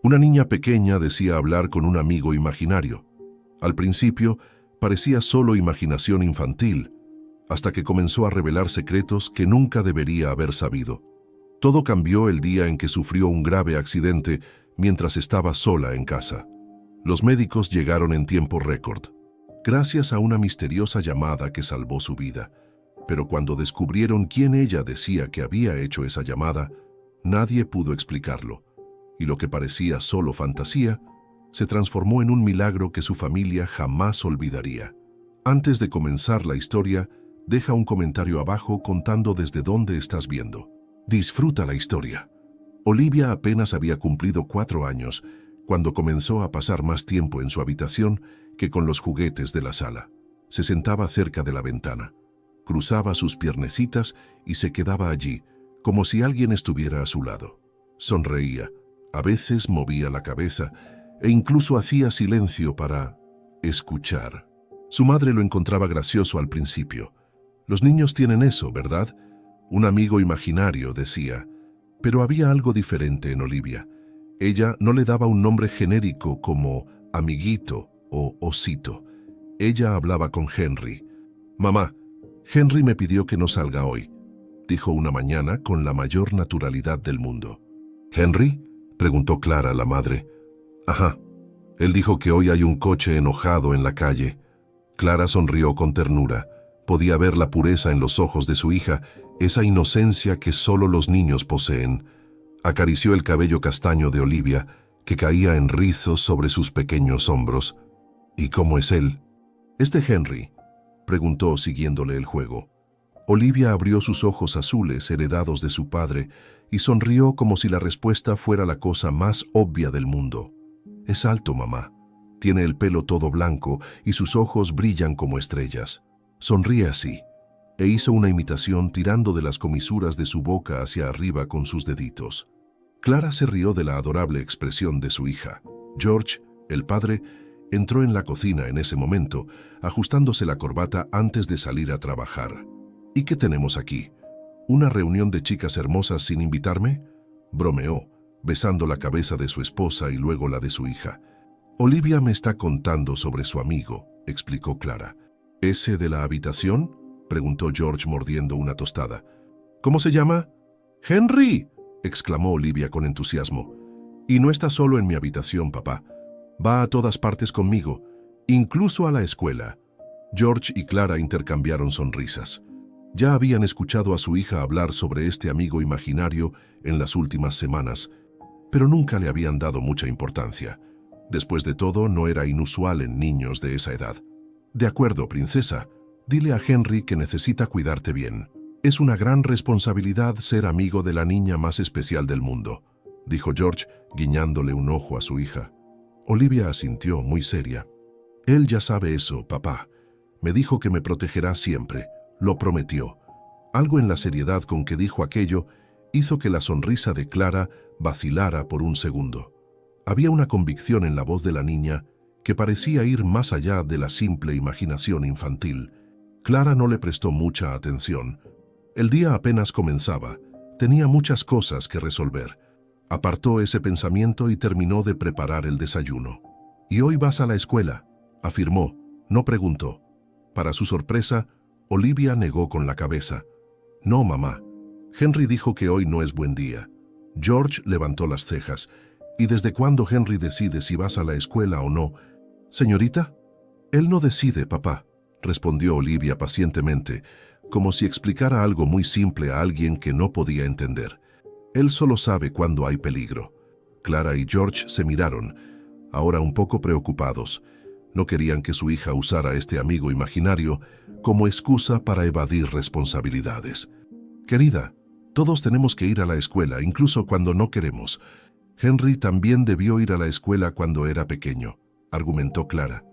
Una niña pequeña decía hablar con un amigo imaginario. Al principio, parecía solo imaginación infantil, hasta que comenzó a revelar secretos que nunca debería haber sabido. Todo cambió el día en que sufrió un grave accidente mientras estaba sola en casa. Los médicos llegaron en tiempo récord, gracias a una misteriosa llamada que salvó su vida. Pero cuando descubrieron quién ella decía que había hecho esa llamada, nadie pudo explicarlo, y lo que parecía solo fantasía se transformó en un milagro que su familia jamás olvidaría. Antes de comenzar la historia, deja un comentario abajo contando desde dónde estás viendo. Disfruta la historia. Olivia apenas había cumplido 4 años cuando comenzó a pasar más tiempo en su habitación que con los juguetes de la sala. Se sentaba cerca de la ventana, cruzaba sus piernecitas y se quedaba allí, como si alguien estuviera a su lado. Sonreía, a veces movía la cabeza e incluso hacía silencio para escuchar. Su madre lo encontraba gracioso al principio. Los niños tienen eso, ¿verdad? Un amigo imaginario, decía. Pero había algo diferente en Olivia. Ella no le daba un nombre genérico como amiguito o osito. Ella hablaba con Henry. «Mamá, Henry me pidió que no salga hoy», dijo una mañana con la mayor naturalidad del mundo. «¿Henry?», preguntó Clara, la madre. «Ajá. Él dijo que hoy hay un coche enojado en la calle». Clara sonrió con ternura. Podía ver la pureza en los ojos de su hija, esa inocencia que solo los niños poseen. Acarició el cabello castaño de Olivia, que caía en rizos sobre sus pequeños hombros. «¿Y cómo es él?». «¿Este Henry?», preguntó siguiéndole el juego. Olivia abrió sus ojos azules heredados de su padre y sonrió como si la respuesta fuera la cosa más obvia del mundo. «Es alto, mamá. Tiene el pelo todo blanco y sus ojos brillan como estrellas. Sonríe así», e hizo una imitación tirando de las comisuras de su boca hacia arriba con sus deditos. Clara se rió de la adorable expresión de su hija. George, el padre, entró en la cocina en ese momento, ajustándose la corbata antes de salir a trabajar. «¿Y qué tenemos aquí? ¿Una reunión de chicas hermosas sin invitarme?», bromeó, besando la cabeza de su esposa y luego la de su hija. «Olivia me está contando sobre su amigo», explicó Clara. «¿Ese de la habitación?», preguntó George mordiendo una tostada. «¿Cómo se llama?». «¡Henry!», exclamó Olivia con entusiasmo. «Y no está solo en mi habitación, papá. Va a todas partes conmigo, incluso a la escuela». George y Clara intercambiaron sonrisas. Ya habían escuchado a su hija hablar sobre este amigo imaginario en las últimas semanas, pero nunca le habían dado mucha importancia. Después de todo, no era inusual en niños de esa edad. «De acuerdo, princesa. Dile a Henry que necesita cuidarte bien. Es una gran responsabilidad ser amigo de la niña más especial del mundo», dijo George, guiñándole un ojo a su hija. Olivia asintió muy seria. «Él ya sabe eso, papá. Me dijo que me protegerá siempre. Lo prometió». Algo en la seriedad con que dijo aquello hizo que la sonrisa de Clara vacilara por un segundo. Había una convicción en la voz de la niña que parecía ir más allá de la simple imaginación infantil. Clara no le prestó mucha atención. El día apenas comenzaba. Tenía muchas cosas que resolver. Apartó ese pensamiento y terminó de preparar el desayuno. «¿Y hoy vas a la escuela?», afirmó, no preguntó. Para su sorpresa, Olivia negó con la cabeza. «No, mamá. Henry dijo que hoy no es buen día». George levantó las cejas. «¿Y desde cuándo Henry decide si vas a la escuela o no?». «Señorita?» «Él no decide, papá», respondió Olivia pacientemente, como si explicara algo muy simple a alguien que no podía entender. «Él solo sabe cuándo hay peligro». Clara y George se miraron, ahora un poco preocupados. No querían que su hija usara este amigo imaginario como excusa para evadir responsabilidades. «Querida, todos tenemos que ir a la escuela, incluso cuando no queremos. Henry también debió ir a la escuela cuando era pequeño», argumentó Clara.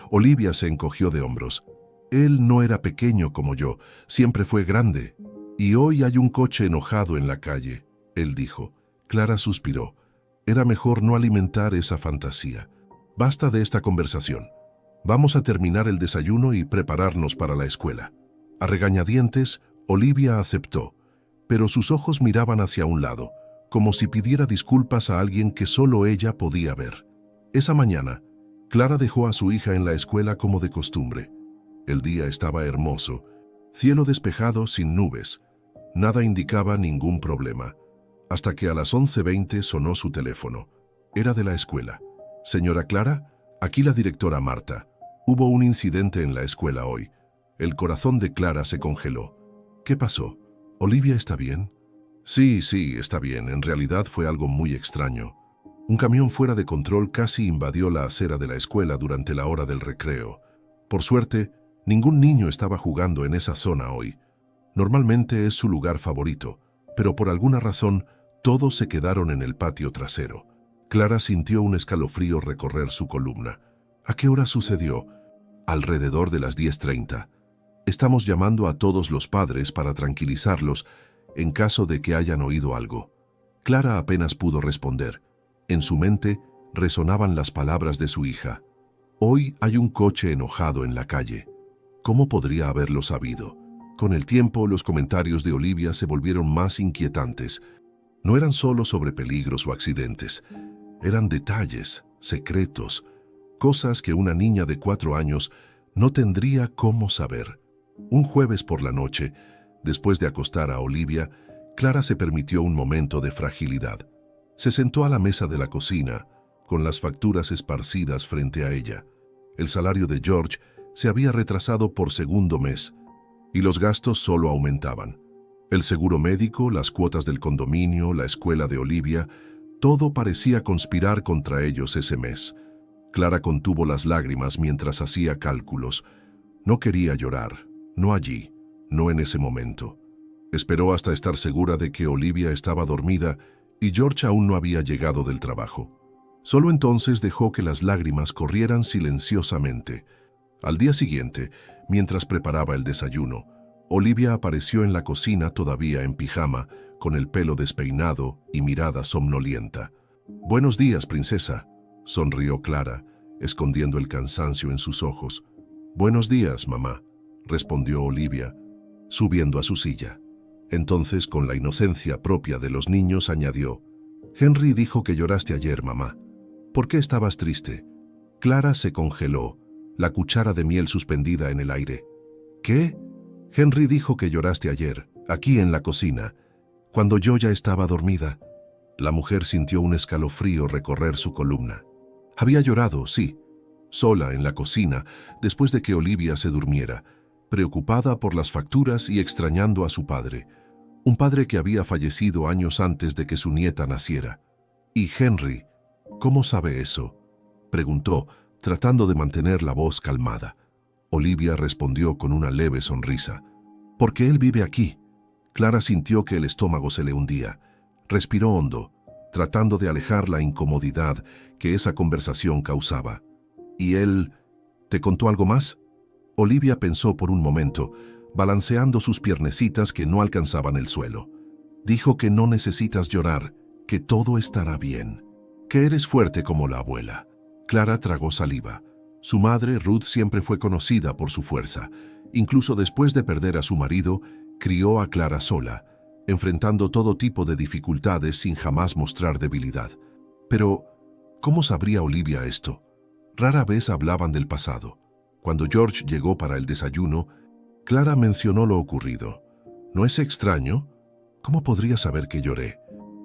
Olivia se encogió de hombros. «Él no era pequeño como yo, siempre fue grande. Y hoy hay un coche enojado en la calle», él dijo. Clara suspiró. Era mejor no alimentar esa fantasía. «Basta de esta conversación. Vamos a terminar el desayuno y prepararnos para la escuela». A regañadientes, Olivia aceptó, pero sus ojos miraban hacia un lado, como si pidiera disculpas a alguien que solo ella podía ver. Esa mañana, Clara dejó a su hija en la escuela como de costumbre. El día estaba hermoso, cielo despejado sin nubes. Nada indicaba ningún problema, hasta que a las 11:20 sonó su teléfono. Era de la escuela. «Señora Clara, aquí la directora Marta. Hubo un incidente en la escuela hoy». El corazón de Clara se congeló. «¿Qué pasó? ¿Olivia está bien?» Sí, está bien. En realidad fue algo muy extraño. Un camión fuera de control casi invadió la acera de la escuela durante la hora del recreo. Por suerte, ningún niño estaba jugando en esa zona hoy. Normalmente es su lugar favorito, pero por alguna razón todos se quedaron en el patio trasero. Clara sintió un escalofrío recorrer su columna. ¿A qué hora sucedió? Alrededor de las 10:30. Estamos llamando a todos los padres para tranquilizarlos en caso de que hayan oído algo. Clara apenas pudo responder. En su mente resonaban las palabras de su hija. Hoy hay un coche enojado en la calle. ¿Cómo podría haberlo sabido? Con el tiempo, los comentarios de Olivia se volvieron más inquietantes. No eran solo sobre peligros o accidentes. Eran detalles, secretos, cosas que una niña de 4 años no tendría cómo saber. Un jueves por la noche, después de acostar a Olivia, Clara se permitió un momento de fragilidad. Se sentó a la mesa de la cocina, con las facturas esparcidas frente a ella. El salario de George se había retrasado por segundo mes, y los gastos solo aumentaban. El seguro médico, las cuotas del condominio, la escuela de Olivia, todo parecía conspirar contra ellos ese mes. Clara contuvo las lágrimas mientras hacía cálculos. No quería llorar, no allí, no en ese momento. Esperó hasta estar segura de que Olivia estaba dormida y George aún no había llegado del trabajo. Solo entonces dejó que las lágrimas corrieran silenciosamente. Al día siguiente, mientras preparaba el desayuno, Olivia apareció en la cocina todavía en pijama, con el pelo despeinado y mirada somnolienta. «Buenos días, princesa», sonrió Clara, escondiendo el cansancio en sus ojos. «Buenos días, mamá», respondió Olivia, subiendo a su silla. Entonces, con la inocencia propia de los niños, añadió: «Henry dijo que lloraste ayer, mamá. ¿Por qué estabas triste?» Clara se congeló, la cuchara de miel suspendida en el aire. «¿Qué?» «Henry dijo que lloraste ayer, aquí en la cocina, cuando yo ya estaba dormida». La mujer sintió un escalofrío recorrer su columna. Había llorado, sí, sola en la cocina, después de que Olivia se durmiera, preocupada por las facturas y extrañando a su padre, un padre que había fallecido años antes de que su nieta naciera. «¿Y Henry? ¿Cómo sabe eso?», preguntó, tratando de mantener la voz calmada. Olivia respondió con una leve sonrisa. «Porque él vive aquí». Clara sintió que el estómago se le hundía. Respiró hondo, tratando de alejar la incomodidad que esa conversación causaba. «¿Y él te contó algo más?». Olivia pensó por un momento, balanceando sus piernecitas que no alcanzaban el suelo. «Dijo que no necesitas llorar, que todo estará bien, que eres fuerte como la abuela». Clara tragó saliva. Su madre, Ruth, siempre fue conocida por su fuerza. Incluso después de perder a su marido, crió a Clara sola, enfrentando todo tipo de dificultades sin jamás mostrar debilidad. Pero, ¿cómo sabría Olivia esto? Rara vez hablaban del pasado. Cuando George llegó para el desayuno, Clara mencionó lo ocurrido. «¿No es extraño? ¿Cómo podría saber que lloré?».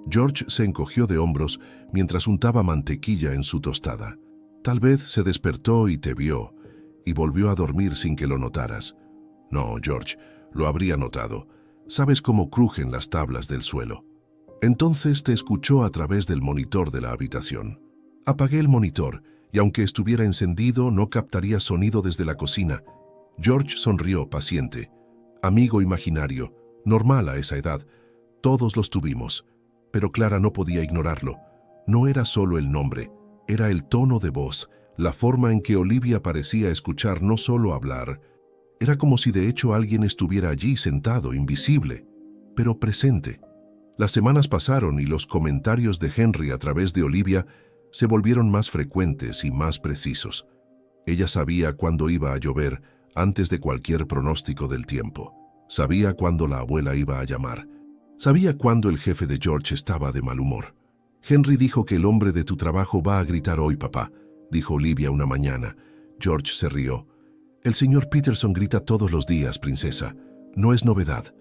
George se encogió de hombros mientras untaba mantequilla en su tostada. «Tal vez se despertó y te vio, y volvió a dormir sin que lo notaras». «No, George, lo habría notado. Sabes cómo crujen las tablas del suelo». «Entonces te escuchó a través del monitor de la habitación». «Apagué el monitor, y aunque estuviera encendido, no captaría sonido desde la cocina». George sonrió, paciente. «Amigo imaginario, normal a esa edad. Todos los tuvimos». Pero Clara no podía ignorarlo. No era solo el nombre, era el tono de voz, la forma en que Olivia parecía escuchar, no solo hablar. Era como si de hecho alguien estuviera allí sentado, invisible, pero presente. Las semanas pasaron y los comentarios de Henry a través de Olivia se volvieron más frecuentes y más precisos. Ella sabía cuándo iba a llover antes de cualquier pronóstico del tiempo. Sabía cuándo la abuela iba a llamar. Sabía cuándo el jefe de George estaba de mal humor. «Henry dijo que el hombre de tu trabajo va a gritar hoy, papá», dijo Olivia una mañana. George se rió. «El señor Peterson grita todos los días, princesa. No es novedad.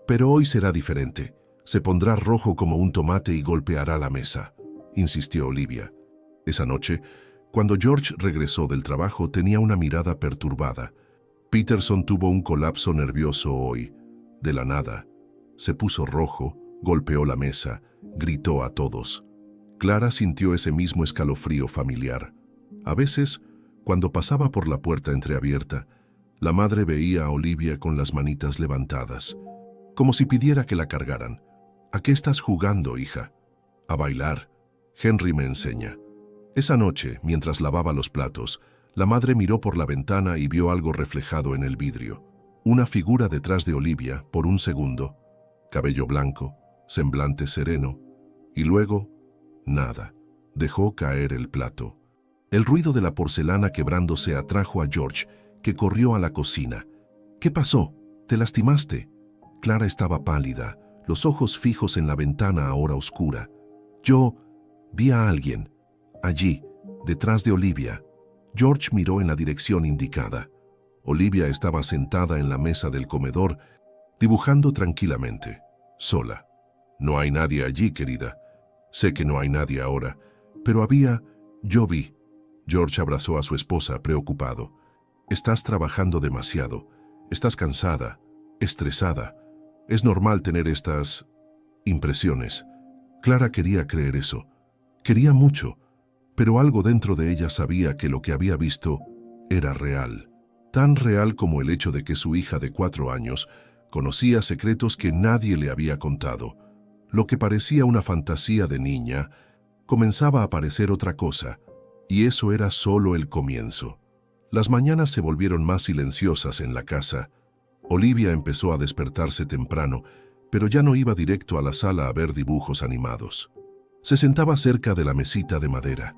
Pero hoy será diferente. Se pondrá rojo como un tomate y golpeará la mesa», insistió Olivia. Esa noche, cuando George regresó del trabajo, tenía una mirada perturbada. Peterson tuvo un colapso nervioso hoy. De la nada. Se puso rojo, golpeó la mesa, gritó a todos. Clara sintió ese mismo escalofrío familiar. A veces, cuando pasaba por la puerta entreabierta, la madre veía a Olivia con las manitas levantadas, como si pidiera que la cargaran. «¿A qué estás jugando, hija?» «A bailar. Henry me enseña». Esa noche, mientras lavaba los platos, la madre miró por la ventana y vio algo reflejado en el vidrio. Una figura detrás de Olivia, por un segundo. Cabello blanco, semblante sereno, y luego, nada. Dejó caer el plato. El ruido de la porcelana quebrándose atrajo a George, que corrió a la cocina. «¿Qué pasó? ¿Te lastimaste?» Clara estaba pálida, los ojos fijos en la ventana ahora oscura. «Yo vi a alguien, allí, detrás de Olivia». George miró en la dirección indicada. Olivia estaba sentada en la mesa del comedor, dibujando tranquilamente, sola. «No hay nadie allí, querida. Sé que no hay nadie ahora, pero yo vi». George abrazó a su esposa, preocupado. «Estás trabajando demasiado. Estás cansada, estresada. Es normal tener estas impresiones». Clara quería creer eso. Quería mucho, pero algo dentro de ella sabía que lo que había visto era real. Tan real como el hecho de que su hija de 4 años conocía secretos que nadie le había contado. Lo que parecía una fantasía de niña comenzaba a parecer otra cosa, y eso era solo el comienzo. Las mañanas se volvieron más silenciosas en la casa. Olivia empezó a despertarse temprano, pero ya no iba directo a la sala a ver dibujos animados. Se sentaba cerca de la mesita de madera,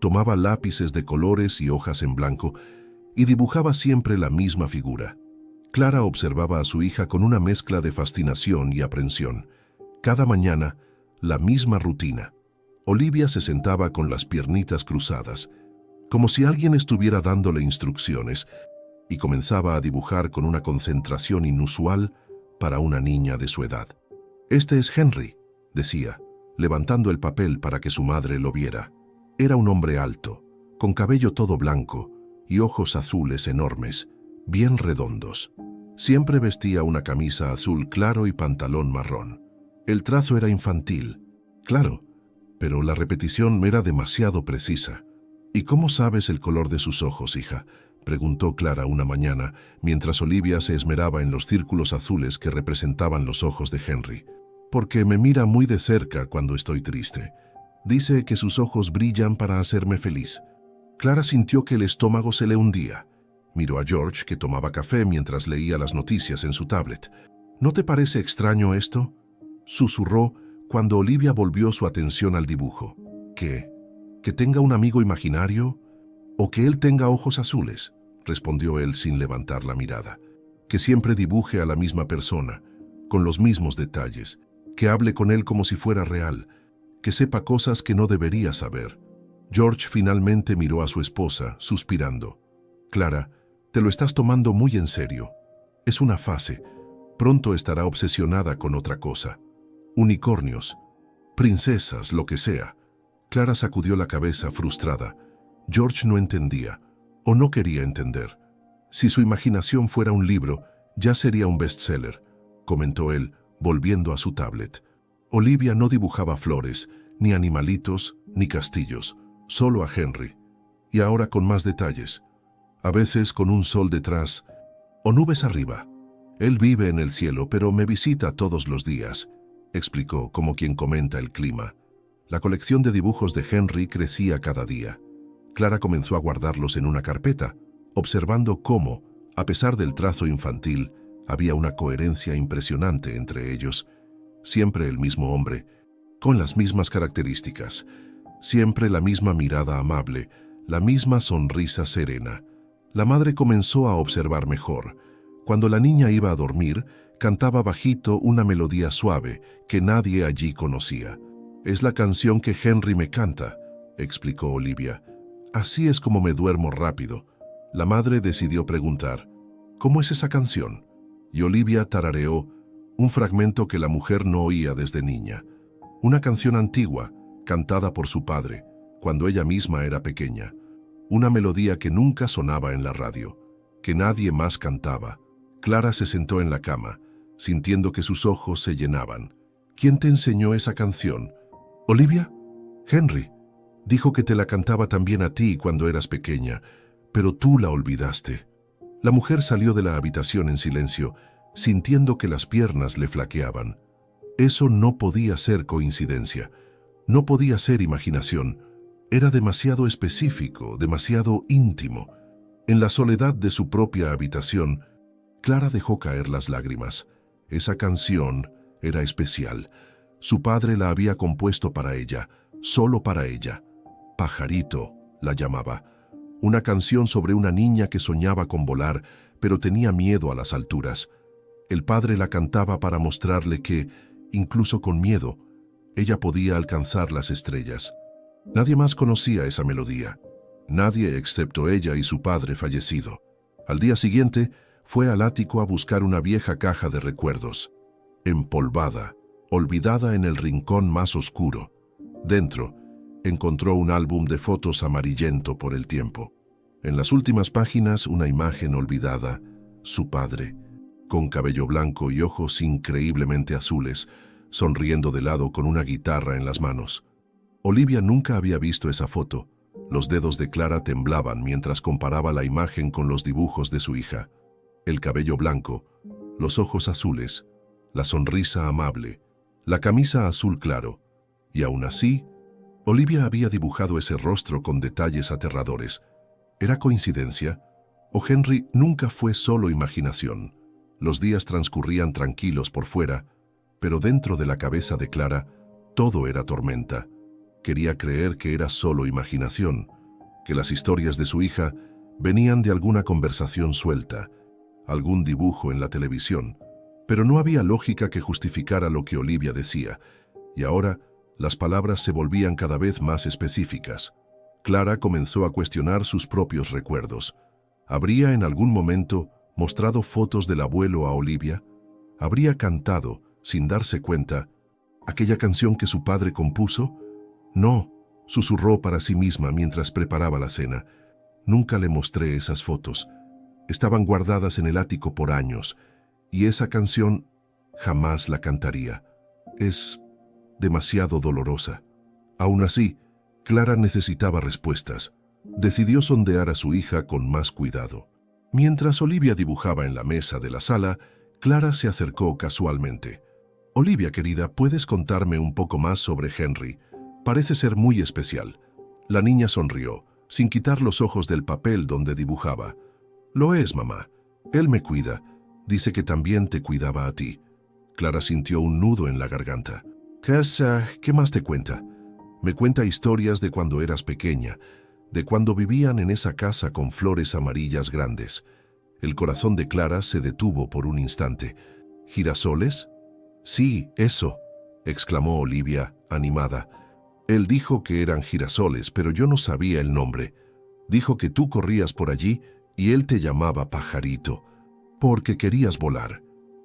tomaba lápices de colores y hojas en blanco y dibujaba siempre la misma figura. Clara observaba a su hija con una mezcla de fascinación y aprensión. Cada mañana, la misma rutina. Olivia se sentaba con las piernitas cruzadas, como si alguien estuviera dándole instrucciones, y comenzaba a dibujar con una concentración inusual para una niña de su edad. «Este es Henry», decía, levantando el papel para que su madre lo viera. Era un hombre alto, con cabello todo blanco y ojos azules enormes, bien redondos. Siempre vestía una camisa azul claro y pantalón marrón. El trazo era infantil, claro, pero la repetición era demasiado precisa. «¿Y cómo sabes el color de sus ojos, hija?», preguntó Clara una mañana, mientras Olivia se esmeraba en los círculos azules que representaban los ojos de Henry. «Porque me mira muy de cerca cuando estoy triste. Dice que sus ojos brillan para hacerme feliz». Clara sintió que el estómago se le hundía. Miró a George, que tomaba café mientras leía las noticias en su tablet. «¿No te parece extraño esto?», susurró cuando Olivia volvió su atención al dibujo. «¿Qué? ¿Que tenga un amigo imaginario? ¿O que él tenga ojos azules?», respondió él sin levantar la mirada. «Que siempre dibuje a la misma persona, con los mismos detalles, que hable con él como si fuera real, que sepa cosas que no debería saber». George finalmente miró a su esposa, suspirando. «Clara, te lo estás tomando muy en serio. Es una fase. Pronto estará obsesionada con otra cosa. Unicornios, princesas, lo que sea». Clara sacudió la cabeza frustrada. George no entendía, o no quería entender. «Si su imaginación fuera un libro, ya sería un bestseller», comentó él, volviendo a su tablet. Olivia no dibujaba flores, ni animalitos, ni castillos, solo a Henry. Y ahora con más detalles. A veces con un sol detrás, o nubes arriba. «Él vive en el cielo, pero me visita todos los días», explicó como quien comenta el clima. La colección de dibujos de Henry crecía cada día. Clara comenzó a guardarlos en una carpeta, observando cómo, a pesar del trazo infantil, había una coherencia impresionante entre ellos. Siempre el mismo hombre, con las mismas características, siempre la misma mirada amable, la misma sonrisa serena. La madre comenzó a observar mejor. Cuando la niña iba a dormir, Cantaba bajito una melodía suave que nadie allí conocía. «Es la canción que Henry me canta», explicó Olivia. «Así es como me duermo rápido». La madre decidió preguntar, «¿Cómo es esa canción?». Y Olivia tarareó un fragmento que la mujer no oía desde niña. Una canción antigua, cantada por su padre, cuando ella misma era pequeña. Una melodía que nunca sonaba en la radio, que nadie más cantaba. Clara se sentó en la cama, sintiendo que sus ojos se llenaban. «¿Quién te enseñó esa canción?». «¿Olivia? Henry. Dijo que te la cantaba también a ti cuando eras pequeña, pero tú la olvidaste». La mujer salió de la habitación en silencio, sintiendo que las piernas le flaqueaban. Eso no podía ser coincidencia, no podía ser imaginación. Era demasiado específico, demasiado íntimo. En la soledad de su propia habitación, Clara dejó caer las lágrimas. Esa canción era especial. Su padre la había compuesto para ella, solo para ella. Pajarito, la llamaba. Una canción sobre una niña que soñaba con volar, pero tenía miedo a las alturas. El padre la cantaba para mostrarle que, incluso con miedo, ella podía alcanzar las estrellas. Nadie más conocía esa melodía. Nadie excepto ella y su padre fallecido. Al día siguiente, fue al ático a buscar una vieja caja de recuerdos, empolvada, olvidada en el rincón más oscuro. Dentro, encontró un álbum de fotos amarillento por el tiempo. En las últimas páginas, una imagen olvidada, su padre, con cabello blanco y ojos increíblemente azules, sonriendo de lado con una guitarra en las manos. Olivia nunca había visto esa foto. Los dedos de Clara temblaban mientras comparaba la imagen con los dibujos de su hija. El cabello blanco, los ojos azules, la sonrisa amable, la camisa azul claro. Y aún así, Olivia había dibujado ese rostro con detalles aterradores. ¿Era coincidencia? ¿O Henry nunca fue solo imaginación? Los días transcurrían tranquilos por fuera, pero dentro de la cabeza de Clara, todo era tormenta. Quería creer que era solo imaginación, que las historias de su hija venían de alguna conversación suelta, algún dibujo en la televisión, pero no había lógica que justificara lo que Olivia decía, y ahora las palabras se volvían cada vez más específicas. Clara comenzó a cuestionar sus propios recuerdos. ¿Habría en algún momento mostrado fotos del abuelo a Olivia? ¿Habría cantado, sin darse cuenta, aquella canción que su padre compuso? No, susurró para sí misma mientras preparaba la cena. Nunca le mostré esas fotos. Estaban guardadas en el ático por años, y esa canción jamás la cantaría. Es demasiado dolorosa. Aún así, Clara necesitaba respuestas. Decidió sondear a su hija con más cuidado. Mientras Olivia dibujaba en la mesa de la sala, Clara se acercó casualmente. «Olivia, querida, ¿puedes contarme un poco más sobre Henry? Parece ser muy especial». La niña sonrió, sin quitar los ojos del papel donde dibujaba. «Lo es, mamá. Él me cuida. Dice que también te cuidaba a ti». Clara sintió un nudo en la garganta. ¿Qué más te cuenta? Me cuenta historias de cuando eras pequeña, de cuando vivían en esa casa con flores amarillas grandes. El corazón de Clara se detuvo por un instante. ¿Girasoles? Sí, eso, exclamó Olivia, animada. Él dijo que eran girasoles, pero yo no sabía el nombre. Dijo que tú corrías por allí y él te llamaba Pajarito, porque querías volar.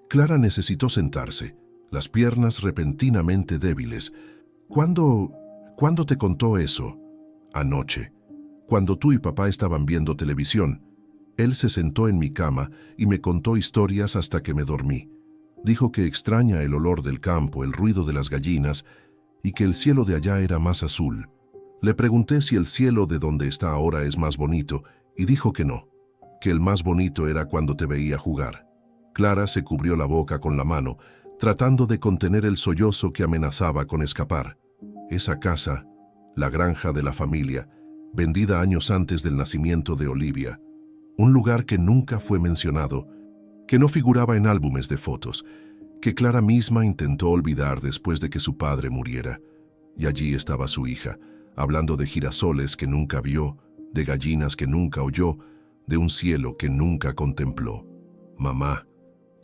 Clara necesitó sentarse, las piernas repentinamente débiles. ¿Cuándo te contó eso? Anoche, cuando tú y papá estaban viendo televisión. Él se sentó en mi cama y me contó historias hasta que me dormí. Dijo que extraña el olor del campo, el ruido de las gallinas y que el cielo de allá era más azul. Le pregunté si el cielo de donde está ahora es más bonito y dijo que no, que el más bonito era cuando te veía jugar. Clara se cubrió la boca con la mano, tratando de contener el sollozo que amenazaba con escapar. Esa casa, la granja de la familia, vendida años antes del nacimiento de Olivia, un lugar que nunca fue mencionado, que no figuraba en álbumes de fotos, que Clara misma intentó olvidar después de que su padre muriera. Y allí estaba su hija, hablando de girasoles que nunca vio, de gallinas que nunca oyó, de un cielo que nunca contempló. Mamá,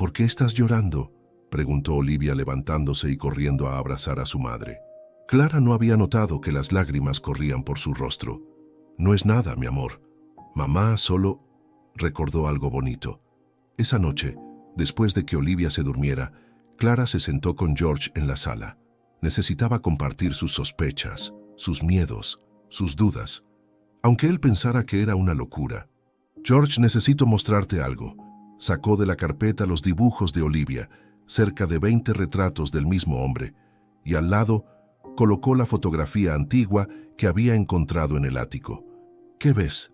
¿Por qué estás llorando?, preguntó Olivia levantándose y corriendo a abrazar a su madre. Clara no había notado que las lágrimas corrían por su rostro. No es nada, mi amor. Mamá solo recordó algo bonito. Esa noche, después de que Olivia se durmiera, Clara se sentó con George en la sala. Necesitaba compartir sus sospechas, sus miedos, sus dudas, aunque él pensara que era una locura. George, necesito mostrarte algo. Sacó de la carpeta los dibujos de Olivia, cerca de 20 retratos del mismo hombre, y al lado colocó la fotografía antigua que había encontrado en el ático. ¿Qué ves?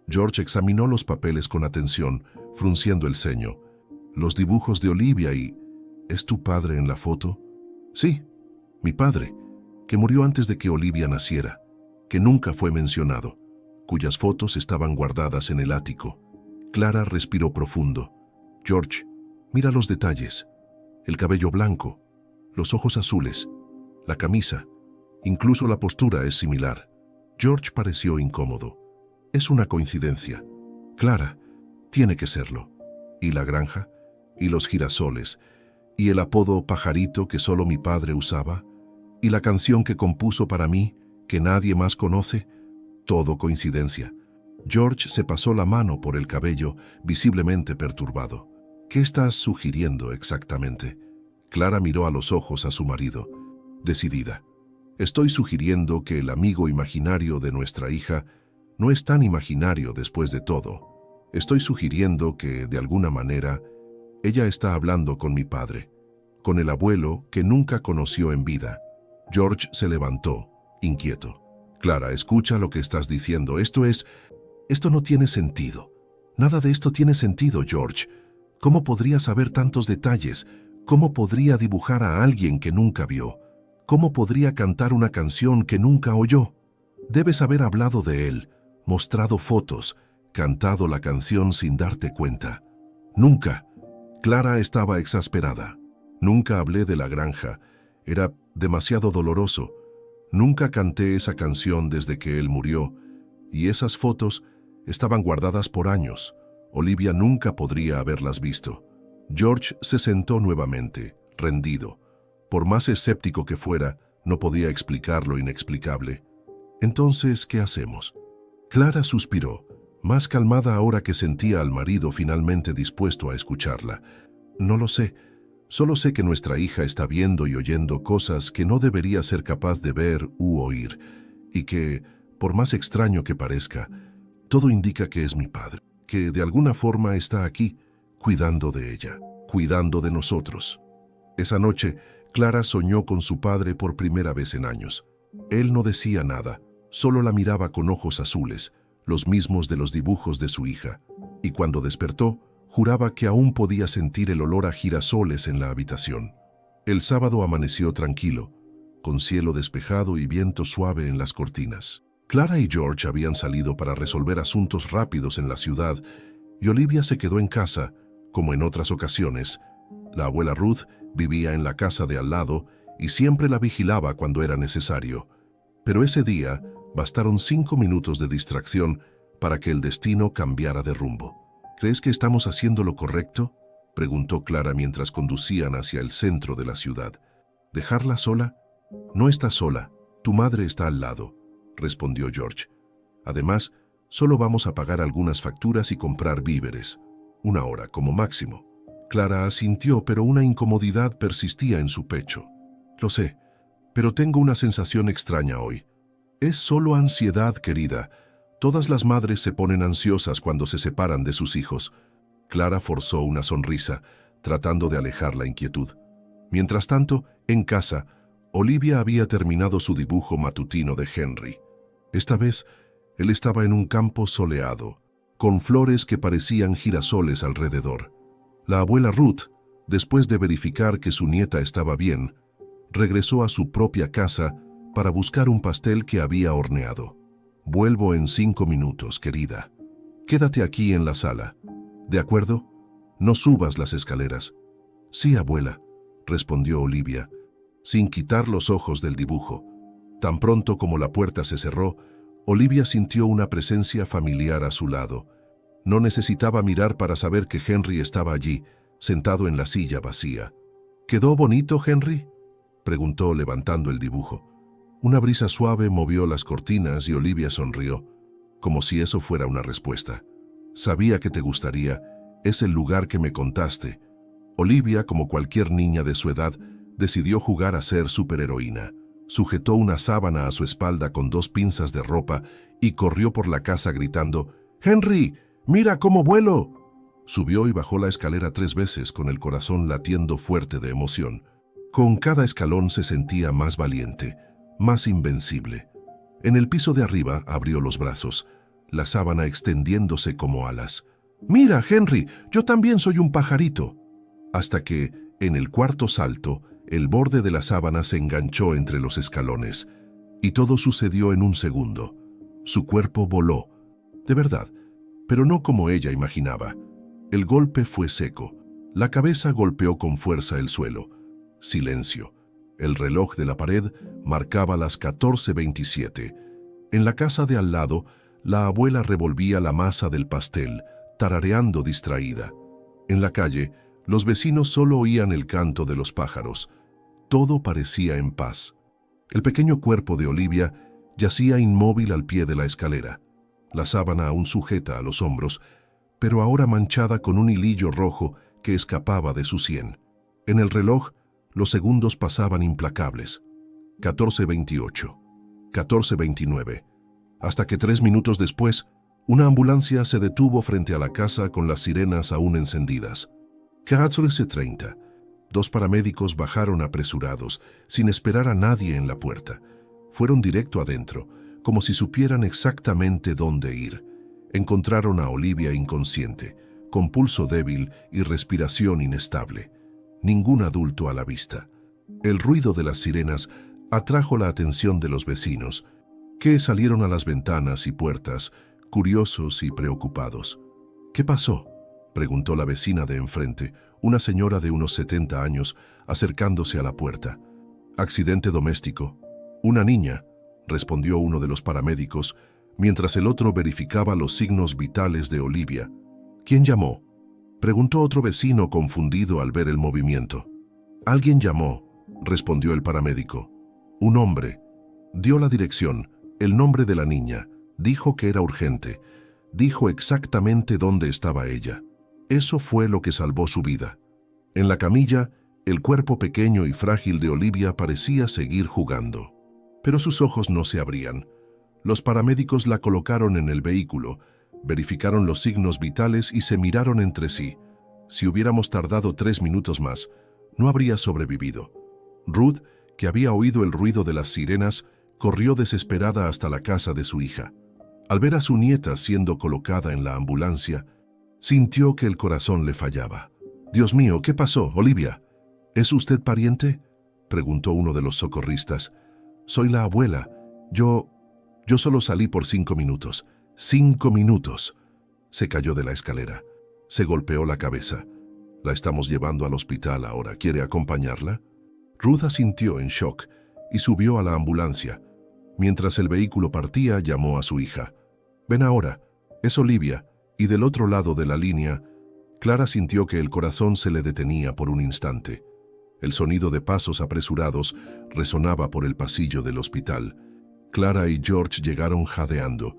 George examinó los papeles con atención, frunciendo el ceño. Los dibujos de Olivia y... ¿Es tu padre en la foto? Sí, mi padre, que murió antes de que Olivia naciera, que nunca fue mencionado, cuyas fotos estaban guardadas en el ático. Clara respiró profundo. George, mira los detalles. El cabello blanco, los ojos azules, la camisa, incluso la postura es similar. George pareció incómodo. Es una coincidencia. Clara, tiene que serlo. ¿Y la granja? ¿Y los girasoles? ¿Y el apodo pajarito que solo mi padre usaba? ¿Y la canción que compuso para mí, que nadie más conoce? Todo coincidencia. George se pasó la mano por el cabello, visiblemente perturbado. ¿Qué estás sugiriendo exactamente? Clara miró a los ojos a su marido, decidida. Estoy sugiriendo que el amigo imaginario de nuestra hija no es tan imaginario después de todo. Estoy sugiriendo que, de alguna manera, ella está hablando con mi padre, con el abuelo que nunca conoció en vida. George se levantó, inquieto. Clara, escucha lo que estás diciendo. Esto no tiene sentido. Nada de esto tiene sentido, George. ¿Cómo podría saber tantos detalles? ¿Cómo podría dibujar a alguien que nunca vio? ¿Cómo podría cantar una canción que nunca oyó? Debes haber hablado de él, mostrado fotos, cantado la canción sin darte cuenta. Nunca. Clara estaba exasperada. Nunca hablé de la granja. Era demasiado doloroso. Nunca canté esa canción desde que él murió, y esas fotos estaban guardadas por años. Olivia nunca podría haberlas visto. George se sentó nuevamente, rendido. Por más escéptico que fuera, no podía explicar lo inexplicable. Entonces, ¿qué hacemos? Clara suspiró, más calmada ahora que sentía al marido finalmente dispuesto a escucharla. No lo sé. Solo sé que nuestra hija está viendo y oyendo cosas que no debería ser capaz de ver u oír, y que, por más extraño que parezca, todo indica que es mi padre, que de alguna forma está aquí, cuidando de ella, cuidando de nosotros. Esa noche, Clara soñó con su padre por primera vez en años. Él no decía nada, solo la miraba con ojos azules, los mismos de los dibujos de su hija, y cuando despertó, juraba que aún podía sentir el olor a girasoles en la habitación. El sábado amaneció tranquilo, con cielo despejado y viento suave en las cortinas. Clara y George habían salido para resolver asuntos rápidos en la ciudad, y Olivia se quedó en casa, como en otras ocasiones. La abuela Ruth vivía en la casa de al lado y siempre la vigilaba cuando era necesario. Pero ese día bastaron 5 minutos de distracción para que el destino cambiara de rumbo. ¿Crees que estamos haciendo lo correcto?, preguntó Clara mientras conducían hacia el centro de la ciudad. ¿Dejarla sola? No está sola, tu madre está al lado, respondió George. Además, solo vamos a pagar algunas facturas y comprar víveres. 1 hora como máximo. Clara asintió, pero una incomodidad persistía en su pecho. Lo sé, pero tengo una sensación extraña hoy. Es solo ansiedad, querida. Todas las madres se ponen ansiosas cuando se separan de sus hijos. Clara forzó una sonrisa, tratando de alejar la inquietud. Mientras tanto, en casa, Olivia había terminado su dibujo matutino de Henry. Esta vez, él estaba en un campo soleado, con flores que parecían girasoles alrededor. La abuela Ruth, después de verificar que su nieta estaba bien, regresó a su propia casa para buscar un pastel que había horneado. Vuelvo en 5 minutos, querida. Quédate aquí en la sala. ¿De acuerdo? No subas las escaleras. Sí, abuela, respondió Olivia, sin quitar los ojos del dibujo. Tan pronto como la puerta se cerró, Olivia sintió una presencia familiar a su lado. No necesitaba mirar para saber que Henry estaba allí, sentado en la silla vacía. ¿Quedó bonito, Henry?, preguntó levantando el dibujo. Una brisa suave movió las cortinas y Olivia sonrió, como si eso fuera una respuesta. Sabía que te gustaría. Es el lugar que me contaste. Olivia, como cualquier niña de su edad, decidió jugar a ser superheroína. Sujetó una sábana a su espalda con 2 pinzas de ropa y corrió por la casa gritando: «¡Henry, mira cómo vuelo!». Subió y bajó la escalera 3 veces con el corazón latiendo fuerte de emoción. Con cada escalón se sentía más valiente, más invencible. En el piso de arriba abrió los brazos, la sábana extendiéndose como alas. «Mira, Henry, yo también soy un pajarito». Hasta que, en el cuarto salto, el borde de la sábana se enganchó entre los escalones, y todo sucedió en un segundo. Su cuerpo voló, de verdad, pero no como ella imaginaba. El golpe fue seco. La cabeza golpeó con fuerza el suelo. Silencio. El reloj de la pared marcaba las 14:27. En la casa de al lado, la abuela revolvía la masa del pastel, tarareando distraída. En la calle, los vecinos solo oían el canto de los pájaros. Todo parecía en paz. El pequeño cuerpo de Olivia yacía inmóvil al pie de la escalera, la sábana aún sujeta a los hombros, pero ahora manchada con un hilillo rojo que escapaba de su sien. En el reloj, los segundos pasaban implacables. 14:28, 14:29, hasta que 3 minutos después, una ambulancia se detuvo frente a la casa con las sirenas aún encendidas. 14:30. 2 paramédicos bajaron apresurados, sin esperar a nadie en la puerta. Fueron directo adentro, como si supieran exactamente dónde ir. Encontraron a Olivia inconsciente, con pulso débil y respiración inestable. Ningún adulto a la vista. El ruido de las sirenas atrajo la atención de los vecinos, que salieron a las ventanas y puertas, curiosos y preocupados. «¿Qué pasó?», preguntó la vecina de enfrente, una señora de unos 70 años, acercándose a la puerta. «Accidente doméstico. Una niña», respondió uno de los paramédicos, mientras el otro verificaba los signos vitales de Olivia. «¿Quién llamó?», preguntó otro vecino confundido al ver el movimiento. «Alguien llamó», respondió el paramédico. «Un hombre. Dio la dirección, el nombre de la niña, dijo que era urgente, dijo exactamente dónde estaba ella. Eso fue lo que salvó su vida». En la camilla, el cuerpo pequeño y frágil de Olivia parecía seguir jugando. Pero sus ojos no se abrían. Los paramédicos la colocaron en el vehículo, verificaron los signos vitales y se miraron entre sí. Si hubiéramos tardado 3 minutos más, no habría sobrevivido. Ruth, que había oído el ruido de las sirenas, corrió desesperada hasta la casa de su hija. Al ver a su nieta siendo colocada en la ambulancia, sintió que el corazón le fallaba. «Dios mío, ¿qué pasó, Olivia? ¿Es usted pariente?», preguntó uno de los socorristas. «Soy la abuela. Yo solo salí por 5 minutos. 5 minutos». Se cayó de la escalera. Se golpeó la cabeza. «La estamos llevando al hospital ahora. ¿Quiere acompañarla?». Ruth asintió en shock y subió a la ambulancia. Mientras el vehículo partía, llamó a su hija. «Ven ahora. Es Olivia». Y del otro lado de la línea, Clara sintió que el corazón se le detenía por un instante. El sonido de pasos apresurados resonaba por el pasillo del hospital. Clara y George llegaron jadeando,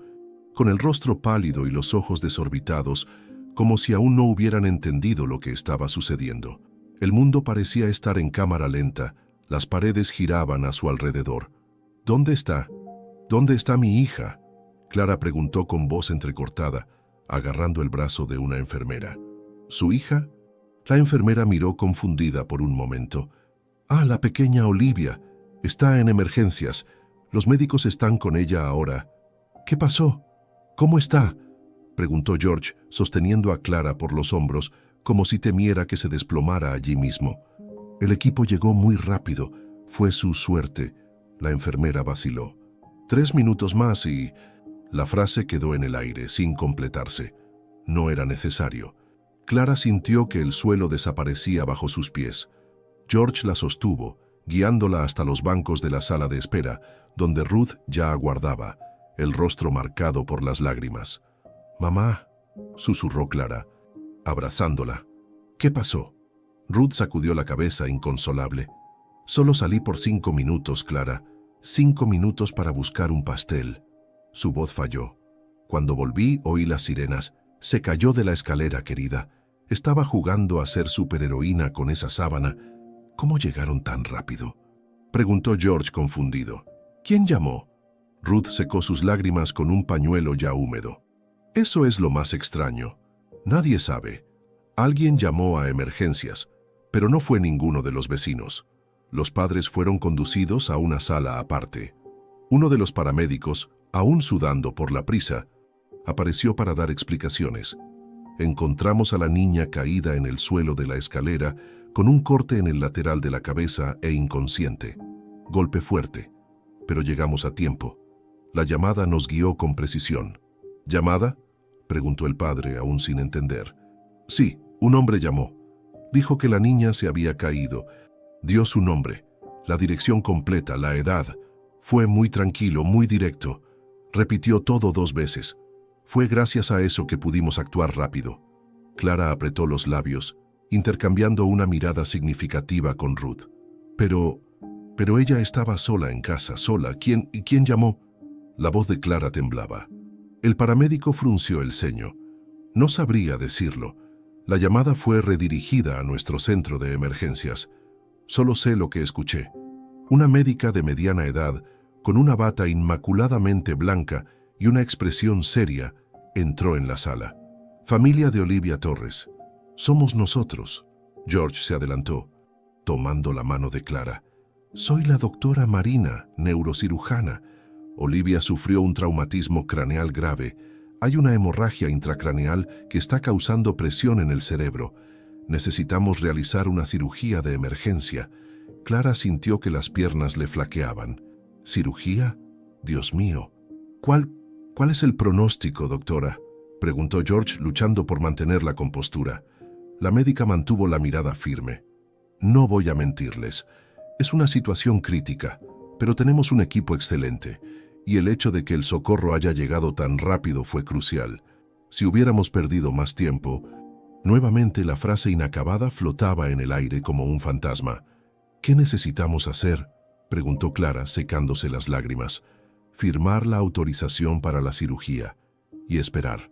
con el rostro pálido y los ojos desorbitados, como si aún no hubieran entendido lo que estaba sucediendo. El mundo parecía estar en cámara lenta, las paredes giraban a su alrededor. «¿Dónde está? ¿Dónde está mi hija?», Clara preguntó con voz entrecortada, agarrando el brazo de una enfermera. «¿Su hija?». La enfermera miró confundida por un momento. «Ah, la pequeña Olivia. Está en emergencias. Los médicos están con ella ahora». «¿Qué pasó? ¿Cómo está?», preguntó George, sosteniendo a Clara por los hombros, como si temiera que se desplomara allí mismo. «El equipo llegó muy rápido. Fue su suerte». La enfermera vaciló. 3 minutos más y... La frase quedó en el aire, sin completarse. No era necesario. Clara sintió que el suelo desaparecía bajo sus pies. George la sostuvo, guiándola hasta los bancos de la sala de espera, donde Ruth ya aguardaba, el rostro marcado por las lágrimas. «Mamá», susurró Clara, abrazándola. ¿Qué pasó? Ruth sacudió la cabeza inconsolable. Solo salí por 5 minutos, Clara. 5 minutos para buscar un pastel. Su voz falló. Cuando volví, oí las sirenas. Se cayó de la escalera, querida. Estaba jugando a ser superheroína con esa sábana. ¿Cómo llegaron tan rápido?, preguntó George confundido. ¿Quién llamó? Ruth secó sus lágrimas con un pañuelo ya húmedo. Eso es lo más extraño. Nadie sabe. Alguien llamó a emergencias, pero no fue ninguno de los vecinos. Los padres fueron conducidos a una sala aparte. Uno de los paramédicos, aún sudando por la prisa, apareció para dar explicaciones. Encontramos a la niña caída en el suelo de la escalera, con un corte en el lateral de la cabeza e inconsciente. Golpe fuerte, pero llegamos a tiempo. La llamada nos guió con precisión. ¿Llamada?, preguntó el padre, aún sin entender. Sí, un hombre llamó. Dijo que la niña se había caído. Dio su nombre, la dirección completa, la edad. Fue muy tranquilo, muy directo. Repitió todo 2 veces. Fue gracias a eso que pudimos actuar rápido. Clara apretó los labios, intercambiando una mirada significativa con Ruth. Pero ella estaba sola en casa, sola. ¿Quién llamó? La voz de Clara temblaba. El paramédico frunció el ceño. No sabría decirlo. La llamada fue redirigida a nuestro centro de emergencias. Solo sé lo que escuché. Una médica de mediana edad, con una bata inmaculadamente blanca y una expresión seria, entró en la sala. Familia de Olivia Torres. Somos nosotros. George se adelantó, tomando la mano de Clara. Soy la doctora Marina, neurocirujana. Olivia sufrió un traumatismo craneal grave. Hay una hemorragia intracraneal que está causando presión en el cerebro. Necesitamos realizar una cirugía de emergencia. Clara sintió que las piernas le flaqueaban. ¿Cirugía? Dios mío. ¿Cuál es el pronóstico, doctora?, preguntó George, luchando por mantener la compostura. La médica mantuvo la mirada firme. No voy a mentirles. Es una situación crítica, pero tenemos un equipo excelente, y el hecho de que el socorro haya llegado tan rápido fue crucial. Si hubiéramos perdido más tiempo... Nuevamente la frase inacabada flotaba en el aire como un fantasma. ¿Qué necesitamos hacer?, preguntó Clara, secándose las lágrimas. Firmar la autorización para la cirugía y esperar.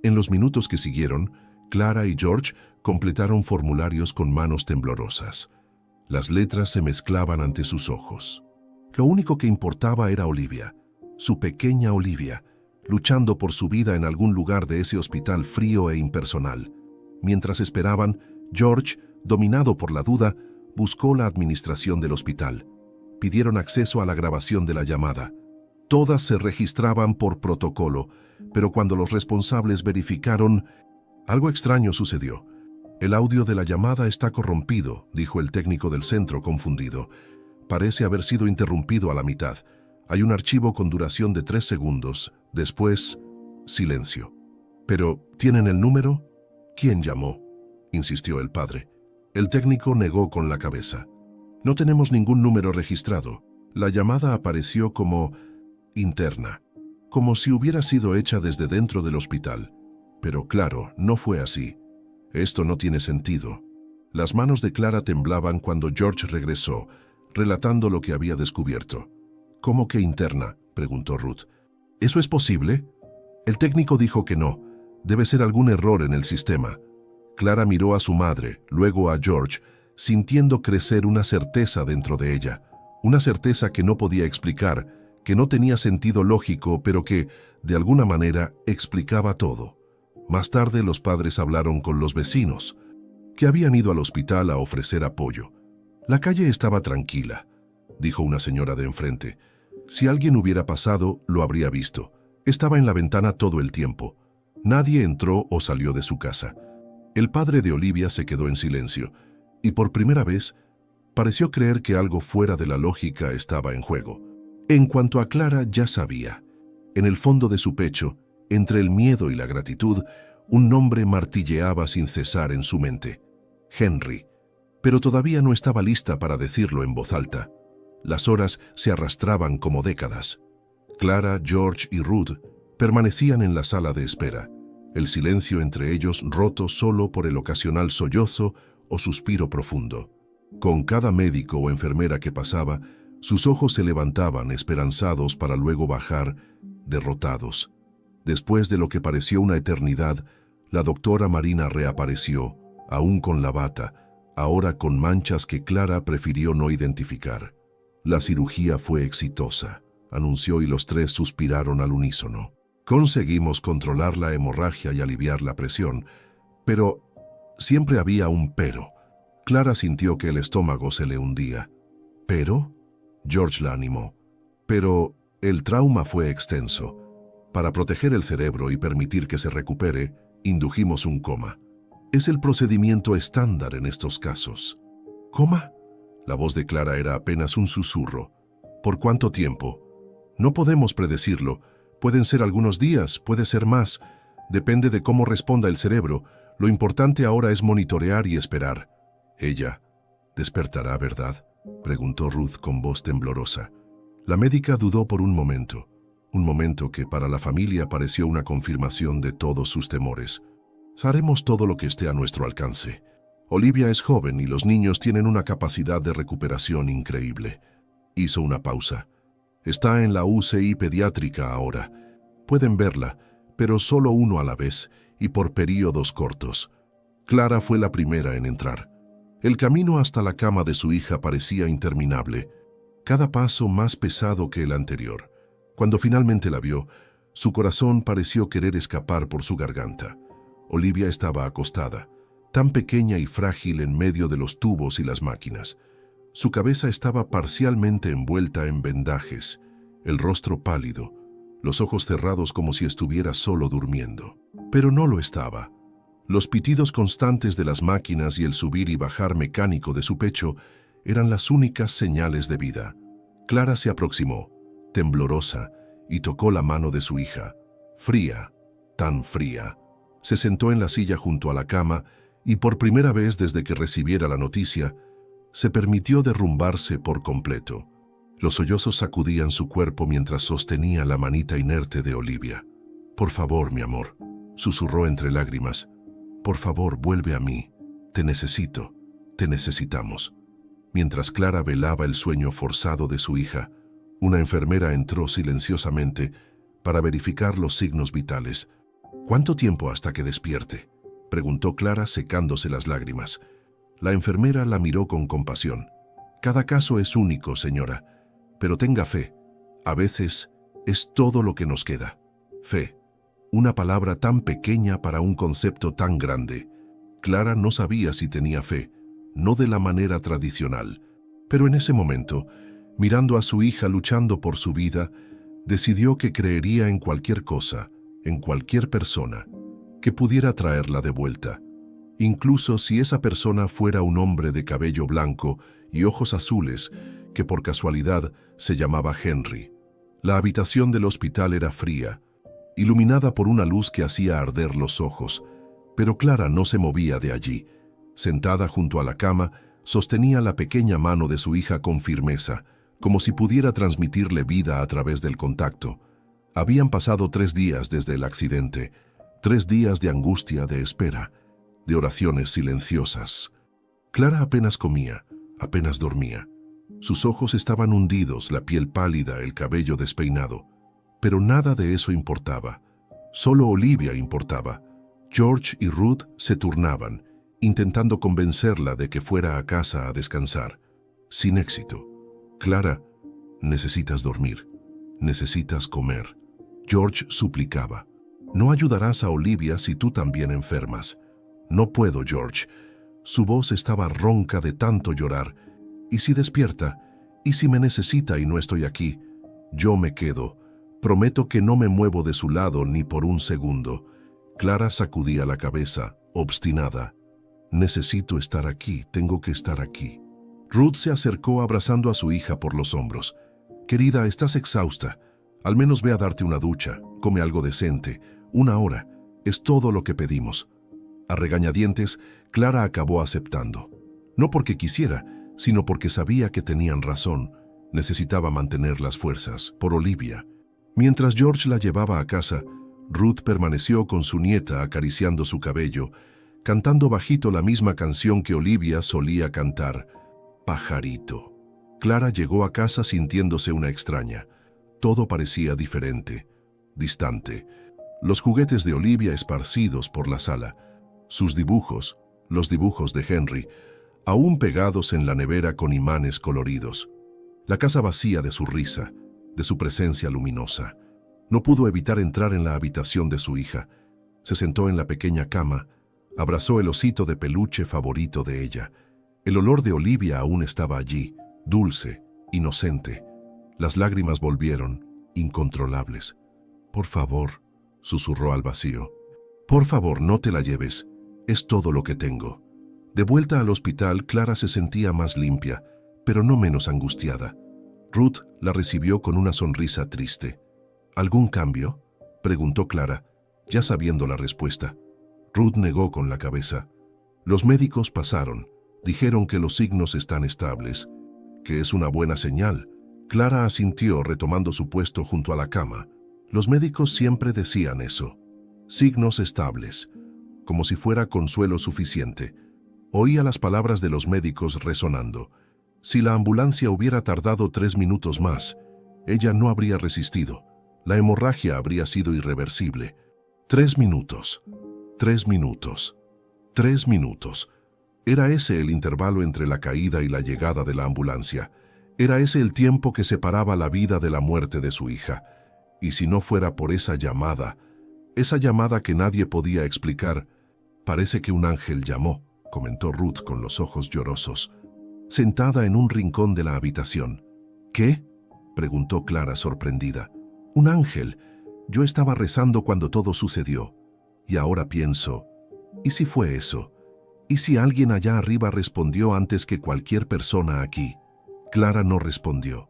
En los minutos que siguieron, Clara y George completaron formularios con manos temblorosas. Las letras se mezclaban ante sus ojos. Lo único que importaba era Olivia, su pequeña Olivia, luchando por su vida en algún lugar de ese hospital frío e impersonal. Mientras esperaban, George, dominado por la duda, buscó la administración del hospital. Pidieron acceso a la grabación de la llamada. Todas se registraban por protocolo, pero cuando los responsables verificaron, algo extraño sucedió. El audio de la llamada está corrompido, dijo el técnico del centro confundido. Parece haber sido interrumpido a la mitad. Hay un archivo con duración de 3 segundos. Después, silencio. ¿Pero tienen el número? ¿Quién llamó?, insistió el padre. El técnico negó con la cabeza. No tenemos ningún número registrado. La llamada apareció como interna, como si hubiera sido hecha desde dentro del hospital. Pero claro, no fue así. Esto no tiene sentido. Las manos de Clara temblaban cuando George regresó, relatando lo que había descubierto. ¿Cómo que interna?, preguntó Ruth. ¿Eso es posible? El técnico dijo que no. Debe ser algún error en el sistema. Clara miró a su madre, luego a George, sintiendo crecer una certeza dentro de ella. Una certeza que no podía explicar, que no tenía sentido lógico, pero que, de alguna manera, explicaba todo. Más tarde los padres hablaron con los vecinos, que habían ido al hospital a ofrecer apoyo. La calle estaba tranquila, dijo una señora de enfrente. Si alguien hubiera pasado, lo habría visto. Estaba en la ventana todo el tiempo. Nadie entró o salió de su casa. El padre de Olivia se quedó en silencio, y por primera vez pareció creer que algo fuera de la lógica estaba en juego. En cuanto a Clara, ya sabía. En el fondo de su pecho, entre el miedo y la gratitud, un nombre martilleaba sin cesar en su mente. Henry. Pero todavía no estaba lista para decirlo en voz alta. Las horas se arrastraban como décadas. Clara, George y Ruth permanecían en la sala de espera. el silencio entre ellos roto solo por el ocasional sollozo o suspiro profundo. Con cada médico o enfermera que pasaba, sus ojos se levantaban esperanzados para luego bajar derrotados. Después de lo que pareció una eternidad, la doctora Marina reapareció, aún con la bata, ahora con manchas que Clara prefirió no identificar. La cirugía fue exitosa, anunció, y los tres suspiraron al unísono. Conseguimos controlar la hemorragia y aliviar la presión, pero siempre había un pero. Clara sintió que el estómago se le hundía. ¿Pero? George la animó. Pero el trauma fue extenso. Para proteger el cerebro y permitir que se recupere, indujimos un coma. Es el procedimiento estándar en estos casos. ¿Coma? La voz de Clara era apenas un susurro. ¿Por cuánto tiempo? No podemos predecirlo. Pueden ser algunos días, puede ser más. Depende de cómo responda el cerebro. Lo importante ahora es monitorear y esperar. Ella despertará, ¿verdad?, preguntó Ruth con voz temblorosa. La médica dudó por un momento que para la familia pareció una confirmación de todos sus temores. Haremos todo lo que esté a nuestro alcance. Olivia es joven y los niños tienen una capacidad de recuperación increíble. Hizo una pausa. Está en la UCI pediátrica ahora. Pueden verla, pero solo uno a la vez y por períodos cortos. Clara fue la primera en entrar. El camino hasta la cama de su hija parecía interminable, cada paso más pesado que el anterior. Cuando finalmente la vio, su corazón pareció querer escapar por su garganta. Olivia estaba acostada, tan pequeña y frágil en medio de los tubos y las máquinas. Su cabeza estaba parcialmente envuelta en vendajes, el rostro pálido, los ojos cerrados como si estuviera solo durmiendo. Pero no lo estaba. Los pitidos constantes de las máquinas y el subir y bajar mecánico de su pecho eran las únicas señales de vida. Clara se aproximó, temblorosa, y tocó la mano de su hija, fría, tan fría. Se sentó en la silla junto a la cama y por primera vez desde que recibiera la noticia, se permitió derrumbarse por completo. Los sollozos sacudían su cuerpo mientras sostenía la manita inerte de Olivia. «Por favor, mi amor», susurró entre lágrimas. «Por favor, vuelve a mí. Te necesito. Te necesitamos». Mientras Clara velaba el sueño forzado de su hija, una enfermera entró silenciosamente para verificar los signos vitales. «¿Cuánto tiempo hasta que despierte?», preguntó Clara secándose las lágrimas. La enfermera la miró con compasión. «Cada caso es único, señora, pero tenga fe. A veces es todo lo que nos queda. Fe. Una palabra tan pequeña para un concepto tan grande». Clara no sabía si tenía fe, no de la manera tradicional, pero en ese momento, mirando a su hija luchando por su vida, decidió que creería en cualquier cosa, en cualquier persona, que pudiera traerla de vuelta, incluso si esa persona fuera un hombre de cabello blanco y ojos azules, que por casualidad se llamaba Henry. La habitación del hospital era fría, iluminada por una luz que hacía arder los ojos, pero Clara no se movía de allí. Sentada junto a la cama, sostenía la pequeña mano de su hija con firmeza, como si pudiera transmitirle vida a través del contacto. Habían pasado 3 días desde el accidente, 3 días de angustia, de espera, de oraciones silenciosas. Clara apenas comía, apenas dormía. Sus ojos estaban hundidos, la piel pálida, el cabello despeinado. Pero nada de eso importaba. Solo Olivia importaba. George y Ruth se turnaban, intentando convencerla de que fuera a casa a descansar. Sin éxito. «Clara, necesitas dormir. Necesitas comer». George suplicaba. «No ayudarás a Olivia si tú también enfermas». «No puedo, George». Su voz estaba ronca de tanto llorar. «¿Y si despierta? ¿Y si me necesita y no estoy aquí? Yo me quedo. Prometo que no me muevo de su lado ni por un segundo». Clara sacudía la cabeza, obstinada. «Necesito estar aquí, tengo que estar aquí». Ruth se acercó abrazando a su hija por los hombros. «Querida, estás exhausta. Al menos ve a darte una ducha, come algo decente. 1 hora. Es todo lo que pedimos». A regañadientes, Clara acabó aceptando. No porque quisiera, sino porque sabía que tenían razón. Necesitaba mantener las fuerzas, por Olivia. Mientras George la llevaba a casa, Ruth permaneció con su nieta acariciando su cabello, cantando bajito la misma canción que Olivia solía cantar, Pajarito. Clara llegó a casa sintiéndose una extraña. Todo parecía diferente, distante. Los juguetes de Olivia esparcidos por la sala, sus dibujos, los dibujos de Henry, aún pegados en la nevera con imanes coloridos. La casa vacía de su risa, de su presencia luminosa. No pudo evitar entrar en la habitación de su hija. Se sentó en la pequeña cama, abrazó el osito de peluche favorito de ella. El olor de Olivia aún estaba allí, dulce, inocente. Las lágrimas volvieron, incontrolables. «Por favor», susurró al vacío. «Por favor, no te la lleves. Es todo lo que tengo». De vuelta al hospital, Clara se sentía más limpia, pero no menos angustiada. Ruth la recibió con una sonrisa triste. «¿Algún cambio?», preguntó Clara, ya sabiendo la respuesta. Ruth negó con la cabeza. «Los médicos pasaron. Dijeron que los signos están estables, que es una buena señal». Clara asintió retomando su puesto junto a la cama. Los médicos siempre decían eso. Signos estables, como si fuera consuelo suficiente. Oía las palabras de los médicos resonando. Si la ambulancia hubiera tardado 3 minutos más, ella no habría resistido. La hemorragia habría sido irreversible. 3 minutos. 3 minutos. 3 minutos. Era ese el intervalo entre la caída y la llegada de la ambulancia. Era ese el tiempo que separaba la vida de la muerte de su hija. Y si no fuera por esa llamada que nadie podía explicar, «Parece que un ángel llamó», comentó Ruth con los ojos llorosos, sentada en un rincón de la habitación. «¿Qué?», preguntó Clara sorprendida. «Un ángel. Yo estaba rezando cuando todo sucedió. Y ahora pienso, ¿y si fue eso? ¿Y si alguien allá arriba respondió antes que cualquier persona aquí?» Clara no respondió,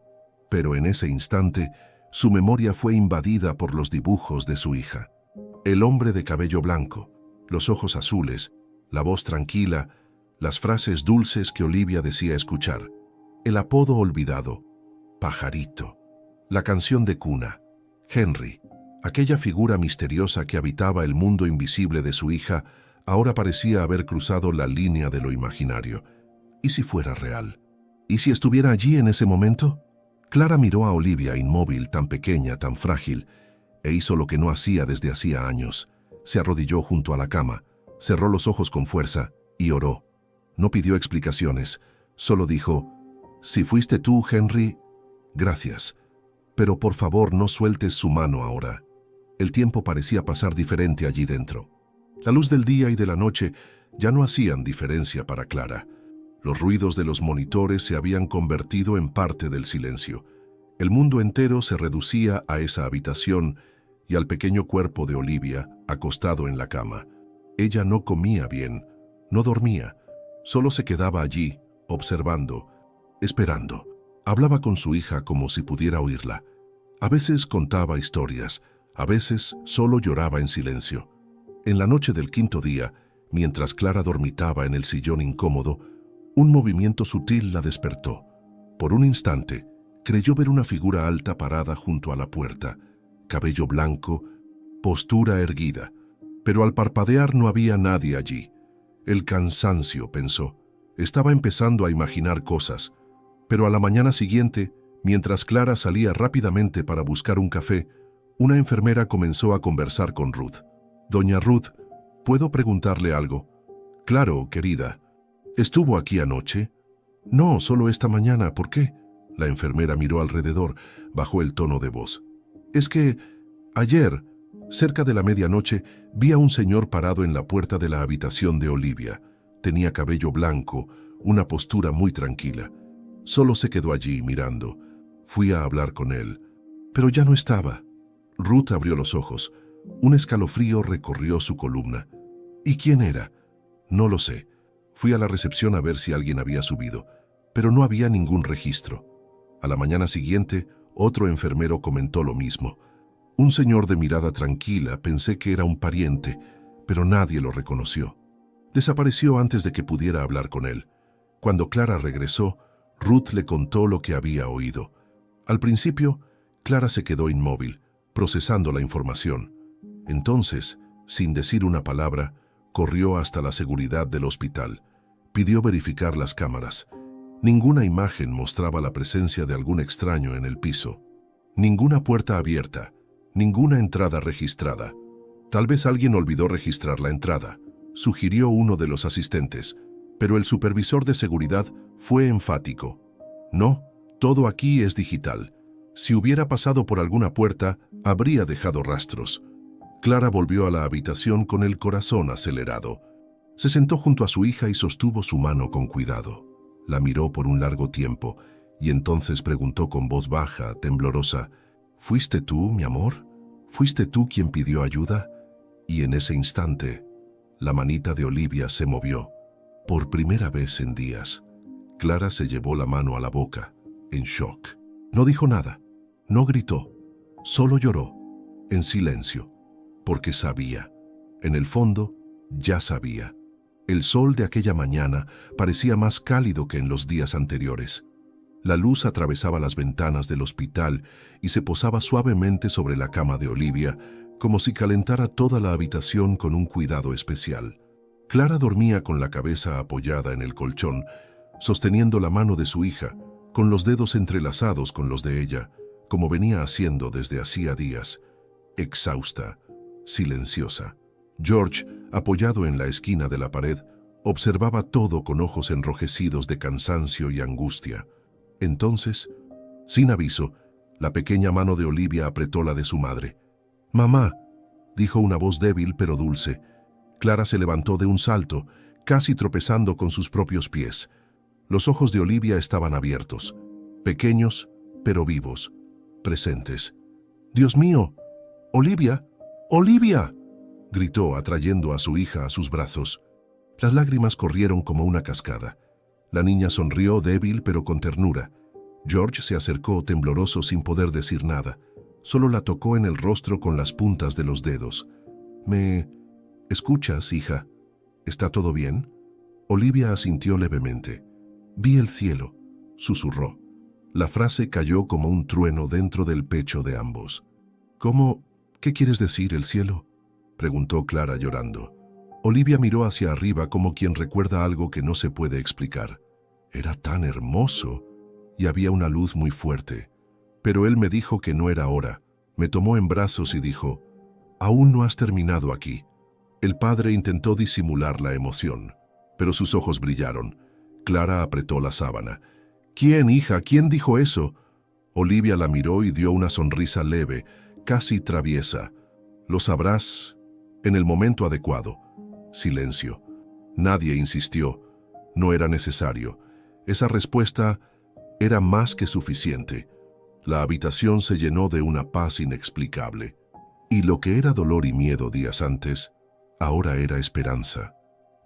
pero en ese instante su memoria fue invadida por los dibujos de su hija. El hombre de cabello blanco, los ojos azules, la voz tranquila, las frases dulces que Olivia decía escuchar, el apodo olvidado, Pajarito, la canción de cuna, Henry, aquella figura misteriosa que habitaba el mundo invisible de su hija, ahora parecía haber cruzado la línea de lo imaginario. ¿Y si fuera real? ¿Y si estuviera allí en ese momento? Clara miró a Olivia inmóvil, tan pequeña, tan frágil, e hizo lo que no hacía desde hacía años. Se arrodilló junto a la cama, cerró los ojos con fuerza y oró. No pidió explicaciones, solo dijo, «Si fuiste tú, Henry, gracias. Pero por favor no sueltes su mano ahora». El tiempo parecía pasar diferente allí dentro. La luz del día y de la noche ya no hacían diferencia para Clara. Los ruidos de los monitores se habían convertido en parte del silencio. El mundo entero se reducía a esa habitación y al pequeño cuerpo de Olivia acostado en la cama. Ella no comía bien, no dormía, solo se quedaba allí, observando, esperando. Hablaba con su hija como si pudiera oírla. A veces contaba historias, a veces solo lloraba en silencio. En la noche del 5.º día, mientras Clara dormitaba en el sillón incómodo, un movimiento sutil la despertó. Por un instante, creyó ver una figura alta parada junto a la puerta, cabello blanco, postura erguida, pero al parpadear no había nadie allí. El cansancio, pensó, estaba empezando a imaginar cosas, pero a la mañana siguiente, mientras Clara salía rápidamente para buscar un café, una enfermera comenzó a conversar con Ruth. «Doña Ruth, ¿puedo preguntarle algo?» «Claro, querida». «¿Estuvo aquí anoche?» «No, solo esta mañana. ¿Por qué?» La enfermera miró alrededor, bajó el tono de voz. «Es que ayer, cerca de la medianoche, vi a un señor parado en la puerta de la habitación de Olivia. Tenía cabello blanco, una postura muy tranquila. Solo se quedó allí mirando. Fui a hablar con él, pero ya no estaba». Ruth abrió los ojos. Un escalofrío recorrió su columna. «¿Y quién era?» «No lo sé. Fui a la recepción a ver si alguien había subido, pero no había ningún registro». A la mañana siguiente, otro enfermero comentó lo mismo. «Un señor de mirada tranquila, pensé que era un pariente, pero nadie lo reconoció. Desapareció antes de que pudiera hablar con él». Cuando Clara regresó, Ruth le contó lo que había oído. Al principio, Clara se quedó inmóvil, procesando la información. Entonces, sin decir una palabra, corrió hasta la seguridad del hospital. Pidió verificar las cámaras. Ninguna imagen mostraba la presencia de algún extraño en el piso. Ninguna puerta abierta, ninguna entrada registrada. Tal vez alguien olvidó registrar la entrada, sugirió uno de los asistentes, pero el supervisor de seguridad fue enfático. No, todo aquí es digital. Si hubiera pasado por alguna puerta, habría dejado rastros. Clara volvió a la habitación con el corazón acelerado. Se sentó junto a su hija y sostuvo su mano con cuidado. La miró por un largo tiempo y entonces preguntó con voz baja, temblorosa, ¿fuiste tú, mi amor? ¿Fuiste tú quien pidió ayuda? Y en ese instante, la manita de Olivia se movió. Por primera vez en días, Clara se llevó la mano a la boca, en shock. No dijo nada, no gritó, solo lloró, en silencio, porque sabía. En el fondo, ya sabía. El sol de aquella mañana parecía más cálido que en los días anteriores. La luz atravesaba las ventanas del hospital y se posaba suavemente sobre la cama de Olivia, como si calentara toda la habitación con un cuidado especial. Clara dormía con la cabeza apoyada en el colchón, sosteniendo la mano de su hija, con los dedos entrelazados con los de ella, como venía haciendo desde hacía días, exhausta, silenciosa. George, apoyado en la esquina de la pared, observaba todo con ojos enrojecidos de cansancio y angustia. Entonces, sin aviso, la pequeña mano de Olivia apretó la de su madre. «Mamá», dijo una voz débil pero dulce. Clara se levantó de un salto, casi tropezando con sus propios pies. Los ojos de Olivia estaban abiertos, pequeños pero vivos, presentes. «¡Dios mío! ¡Olivia! ¡Olivia!», gritó, atrayendo a su hija a sus brazos. Las lágrimas corrieron como una cascada. La niña sonrió débil pero con ternura. George se acercó tembloroso sin poder decir nada. Solo la tocó en el rostro con las puntas de los dedos. «¿Me escuchas, hija? ¿Está todo bien?». Olivia asintió levemente. «Vi el cielo», susurró. La frase cayó como un trueno dentro del pecho de ambos. «¿Cómo? ¿Qué quieres decir, el cielo?», preguntó Clara llorando. Olivia miró hacia arriba como quien recuerda algo que no se puede explicar. «Era tan hermoso y había una luz muy fuerte. Pero él me dijo que no era hora. Me tomó en brazos y dijo, «Aún no has terminado aquí». El padre intentó disimular la emoción, pero sus ojos brillaron. Clara apretó la sábana. «¿Quién, hija? ¿Quién dijo eso?». Olivia la miró y dio una sonrisa leve, casi traviesa. «Lo sabrás en el momento adecuado». Silencio. Nadie insistió. No era necesario. Esa respuesta era más que suficiente. La habitación se llenó de una paz inexplicable. Y lo que era dolor y miedo días antes, ahora era esperanza.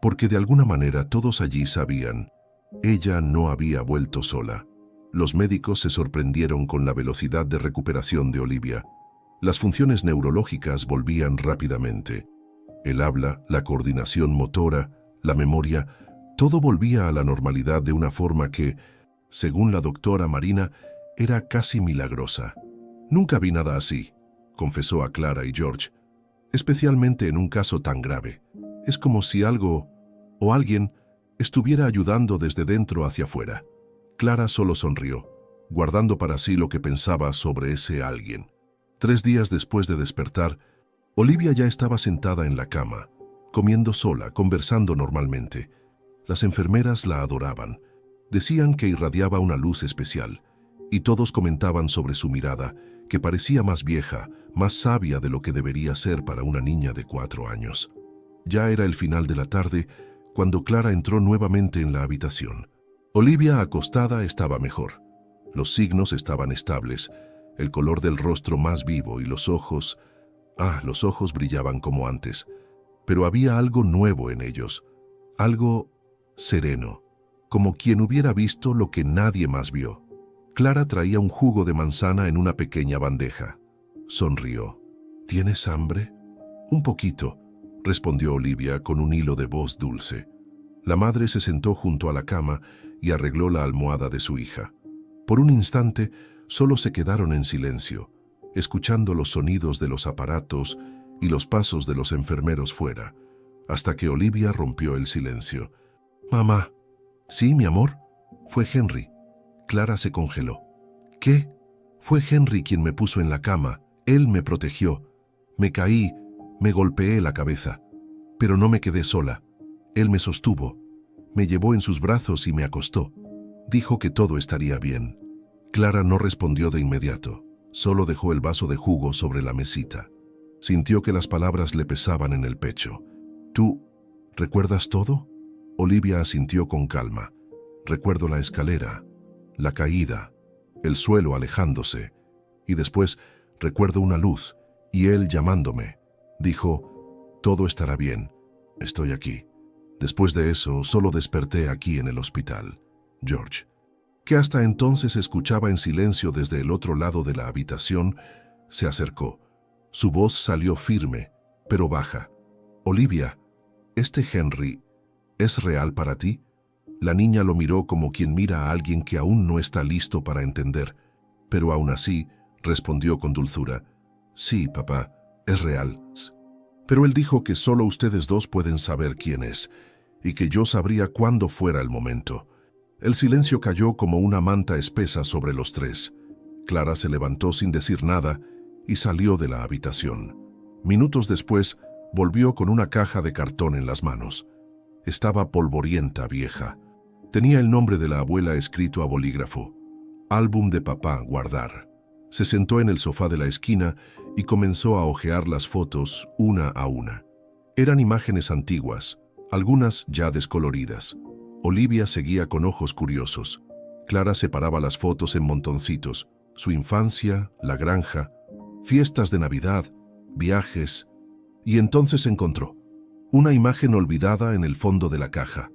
Porque de alguna manera todos allí sabían, ella no había vuelto sola. Los médicos se sorprendieron con la velocidad de recuperación de Olivia. Las funciones neurológicas volvían rápidamente. El habla, la coordinación motora, la memoria, todo volvía a la normalidad de una forma que, según la doctora Marina, era casi milagrosa. «Nunca vi nada así», confesó a Clara y George, «especialmente en un caso tan grave. Es como si algo o alguien estuviera ayudando desde dentro hacia afuera». Clara solo sonrió, guardando para sí lo que pensaba sobre ese alguien. 3 días después de despertar, Olivia ya estaba sentada en la cama, comiendo sola, conversando normalmente. Las enfermeras la adoraban. Decían que irradiaba una luz especial, y todos comentaban sobre su mirada, que parecía más vieja, más sabia de lo que debería ser para una niña de 4 años. Ya era el final de la tarde, cuando Clara entró nuevamente en la habitación. Olivia, acostada, estaba mejor. Los signos estaban estables, el color del rostro más vivo y los ojos brillaban como antes, pero había algo nuevo en ellos, algo sereno, como quien hubiera visto lo que nadie más vio. Clara traía un jugo de manzana en una pequeña bandeja. Sonrió. «¿Tienes hambre?». «Un poquito», respondió Olivia con un hilo de voz dulce. La madre se sentó junto a la cama y arregló la almohada de su hija. Por un instante, solo se quedaron en silencio, escuchando los sonidos de los aparatos y los pasos de los enfermeros fuera, hasta que Olivia rompió el silencio. «Mamá». «Sí, mi amor». «Fue Henry». Clara se congeló. «¿Qué?» «Fue Henry quien me puso en la cama. Él me protegió. Me caí, me golpeé la cabeza. Pero no me quedé sola. Él me sostuvo. Me llevó en sus brazos y me acostó. Dijo que todo estaría bien». Clara no respondió de inmediato. Solo dejó el vaso de jugo sobre la mesita. Sintió que las palabras le pesaban en el pecho. «¿Tú recuerdas todo?» Olivia asintió con calma. «Recuerdo la escalera, la caída, el suelo alejándose, y después recuerdo una luz, y él llamándome. Dijo, todo estará bien, estoy aquí. Después de eso, solo desperté aquí en el hospital. George», que hasta entonces escuchaba en silencio desde el otro lado de la habitación, se acercó. Su voz salió firme, pero baja. «Olivia, ¿este Henry es real para ti?» La niña lo miró como quien mira a alguien que aún no está listo para entender, pero aún así respondió con dulzura. «Sí, papá, es real. Pero él dijo que solo ustedes dos pueden saber quién es, y que yo sabría cuándo fuera el momento». El silencio cayó como una manta espesa sobre los tres. Clara se levantó sin decir nada y salió de la habitación. Minutos después, volvió con una caja de cartón en las manos. Estaba polvorienta, vieja. Tenía el nombre de la abuela escrito a bolígrafo. «Álbum de papá, guardar». Se sentó en el sofá de la esquina y comenzó a hojear las fotos una a una. Eran imágenes antiguas, algunas ya descoloridas. Olivia seguía con ojos curiosos. Clara separaba las fotos en montoncitos. Su infancia, la granja, fiestas de Navidad, viajes. Y entonces encontró una imagen olvidada en el fondo de la caja.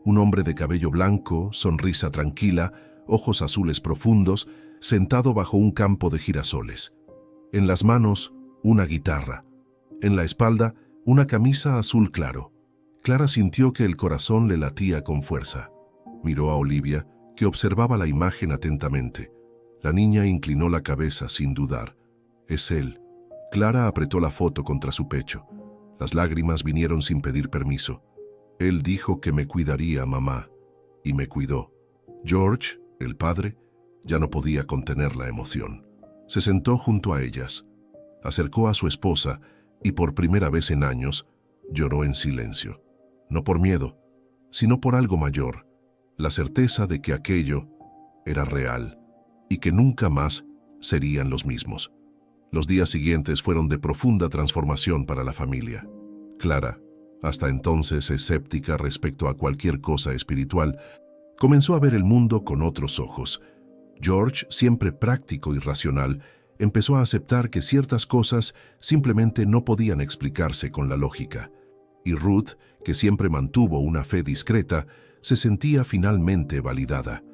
Un hombre de cabello blanco, sonrisa tranquila, ojos azules profundos, sentado bajo un campo de girasoles. En las manos, una guitarra. En la espalda, una camisa azul claro. Clara sintió que el corazón le latía con fuerza. Miró a Olivia, que observaba la imagen atentamente. La niña inclinó la cabeza sin dudar. «Es él». Clara apretó la foto contra su pecho. Las lágrimas vinieron sin pedir permiso. «Él dijo que me cuidaría, mamá, y me cuidó». George, el padre, ya no podía contener la emoción. Se sentó junto a ellas. Acercó a su esposa y por primera vez en años lloró en silencio. No por miedo, sino por algo mayor, la certeza de que aquello era real y que nunca más serían los mismos. Los días siguientes fueron de profunda transformación para la familia. Clara, hasta entonces escéptica respecto a cualquier cosa espiritual, comenzó a ver el mundo con otros ojos. George, siempre práctico y racional, empezó a aceptar que ciertas cosas simplemente no podían explicarse con la lógica. Y Ruth, que siempre mantuvo una fe discreta, se sentía finalmente validada.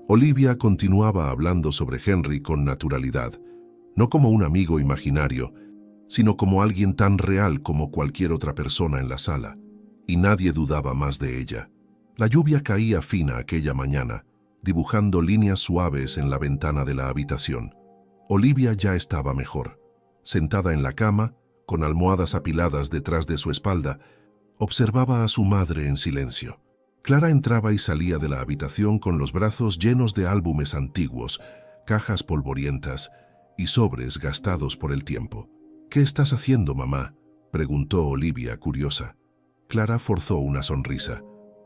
Olivia continuaba hablando sobre Henry con naturalidad, no como un amigo imaginario, sino como alguien tan real como cualquier otra persona en la sala, y nadie dudaba más de ella. La lluvia caía fina aquella mañana, dibujando líneas suaves en la ventana de la habitación. Olivia ya estaba mejor. Sentada en la cama, con almohadas apiladas detrás de su espalda, observaba a su madre en silencio. Clara entraba y salía de la habitación con los brazos llenos de álbumes antiguos, cajas polvorientas y sobres gastados por el tiempo. «¿Qué estás haciendo, mamá?», preguntó Olivia, curiosa. Clara forzó una sonrisa.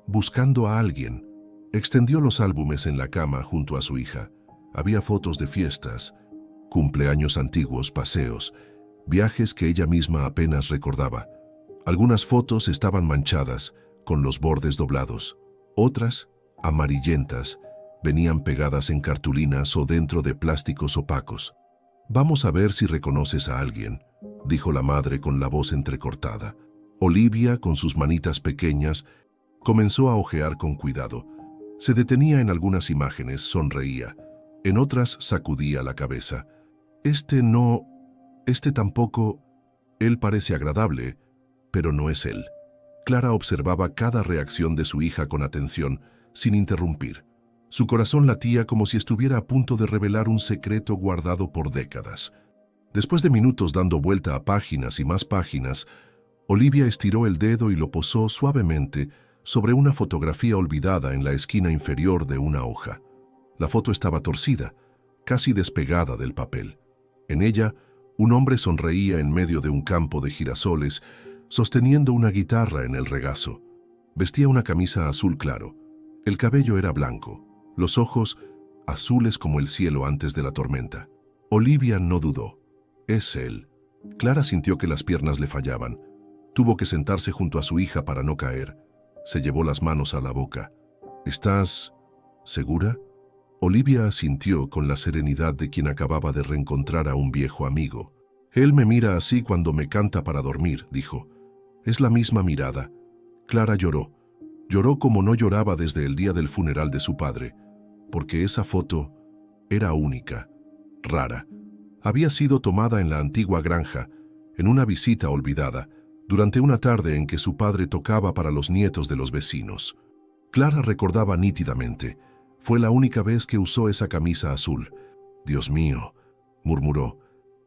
«Buscando a alguien». Extendió los álbumes en la cama junto a su hija. Había fotos de fiestas, cumpleaños antiguos, paseos, viajes que ella misma apenas recordaba. Algunas fotos estaban manchadas, con los bordes doblados. Otras, amarillentas, venían pegadas en cartulinas o dentro de plásticos opacos. «Vamos a ver si reconoces a alguien», dijo la madre con la voz entrecortada. Olivia, con sus manitas pequeñas, comenzó a hojear con cuidado. Se detenía en algunas imágenes, sonreía. En otras sacudía la cabeza. «Este no, este tampoco. Él parece agradable, pero no es él». Clara observaba cada reacción de su hija con atención, sin interrumpir. Su corazón latía como si estuviera a punto de revelar un secreto guardado por décadas. Después de minutos dando vuelta a páginas y más páginas, Olivia estiró el dedo y lo posó suavemente sobre una fotografía olvidada en la esquina inferior de una hoja. La foto estaba torcida, casi despegada del papel. En ella, un hombre sonreía en medio de un campo de girasoles, sosteniendo una guitarra en el regazo. Vestía una camisa azul claro. El cabello era blanco, los ojos azules como el cielo antes de la tormenta. Olivia no dudó. Es él. Clara sintió que las piernas le fallaban. Tuvo que sentarse junto a su hija para no caer. Se llevó las manos a la boca. ¿Estás segura? Olivia asintió con la serenidad de quien acababa de reencontrar a un viejo amigo. Él me mira así cuando me canta para dormir, dijo. Es la misma mirada. Clara lloró. Lloró como no lloraba desde el día del funeral de su padre, porque esa foto era única, rara. Había sido tomada en la antigua granja, en una visita olvidada, durante una tarde en que su padre tocaba para los nietos de los vecinos. Clara recordaba nítidamente. Fue la única vez que usó esa camisa azul. Dios mío, murmuró.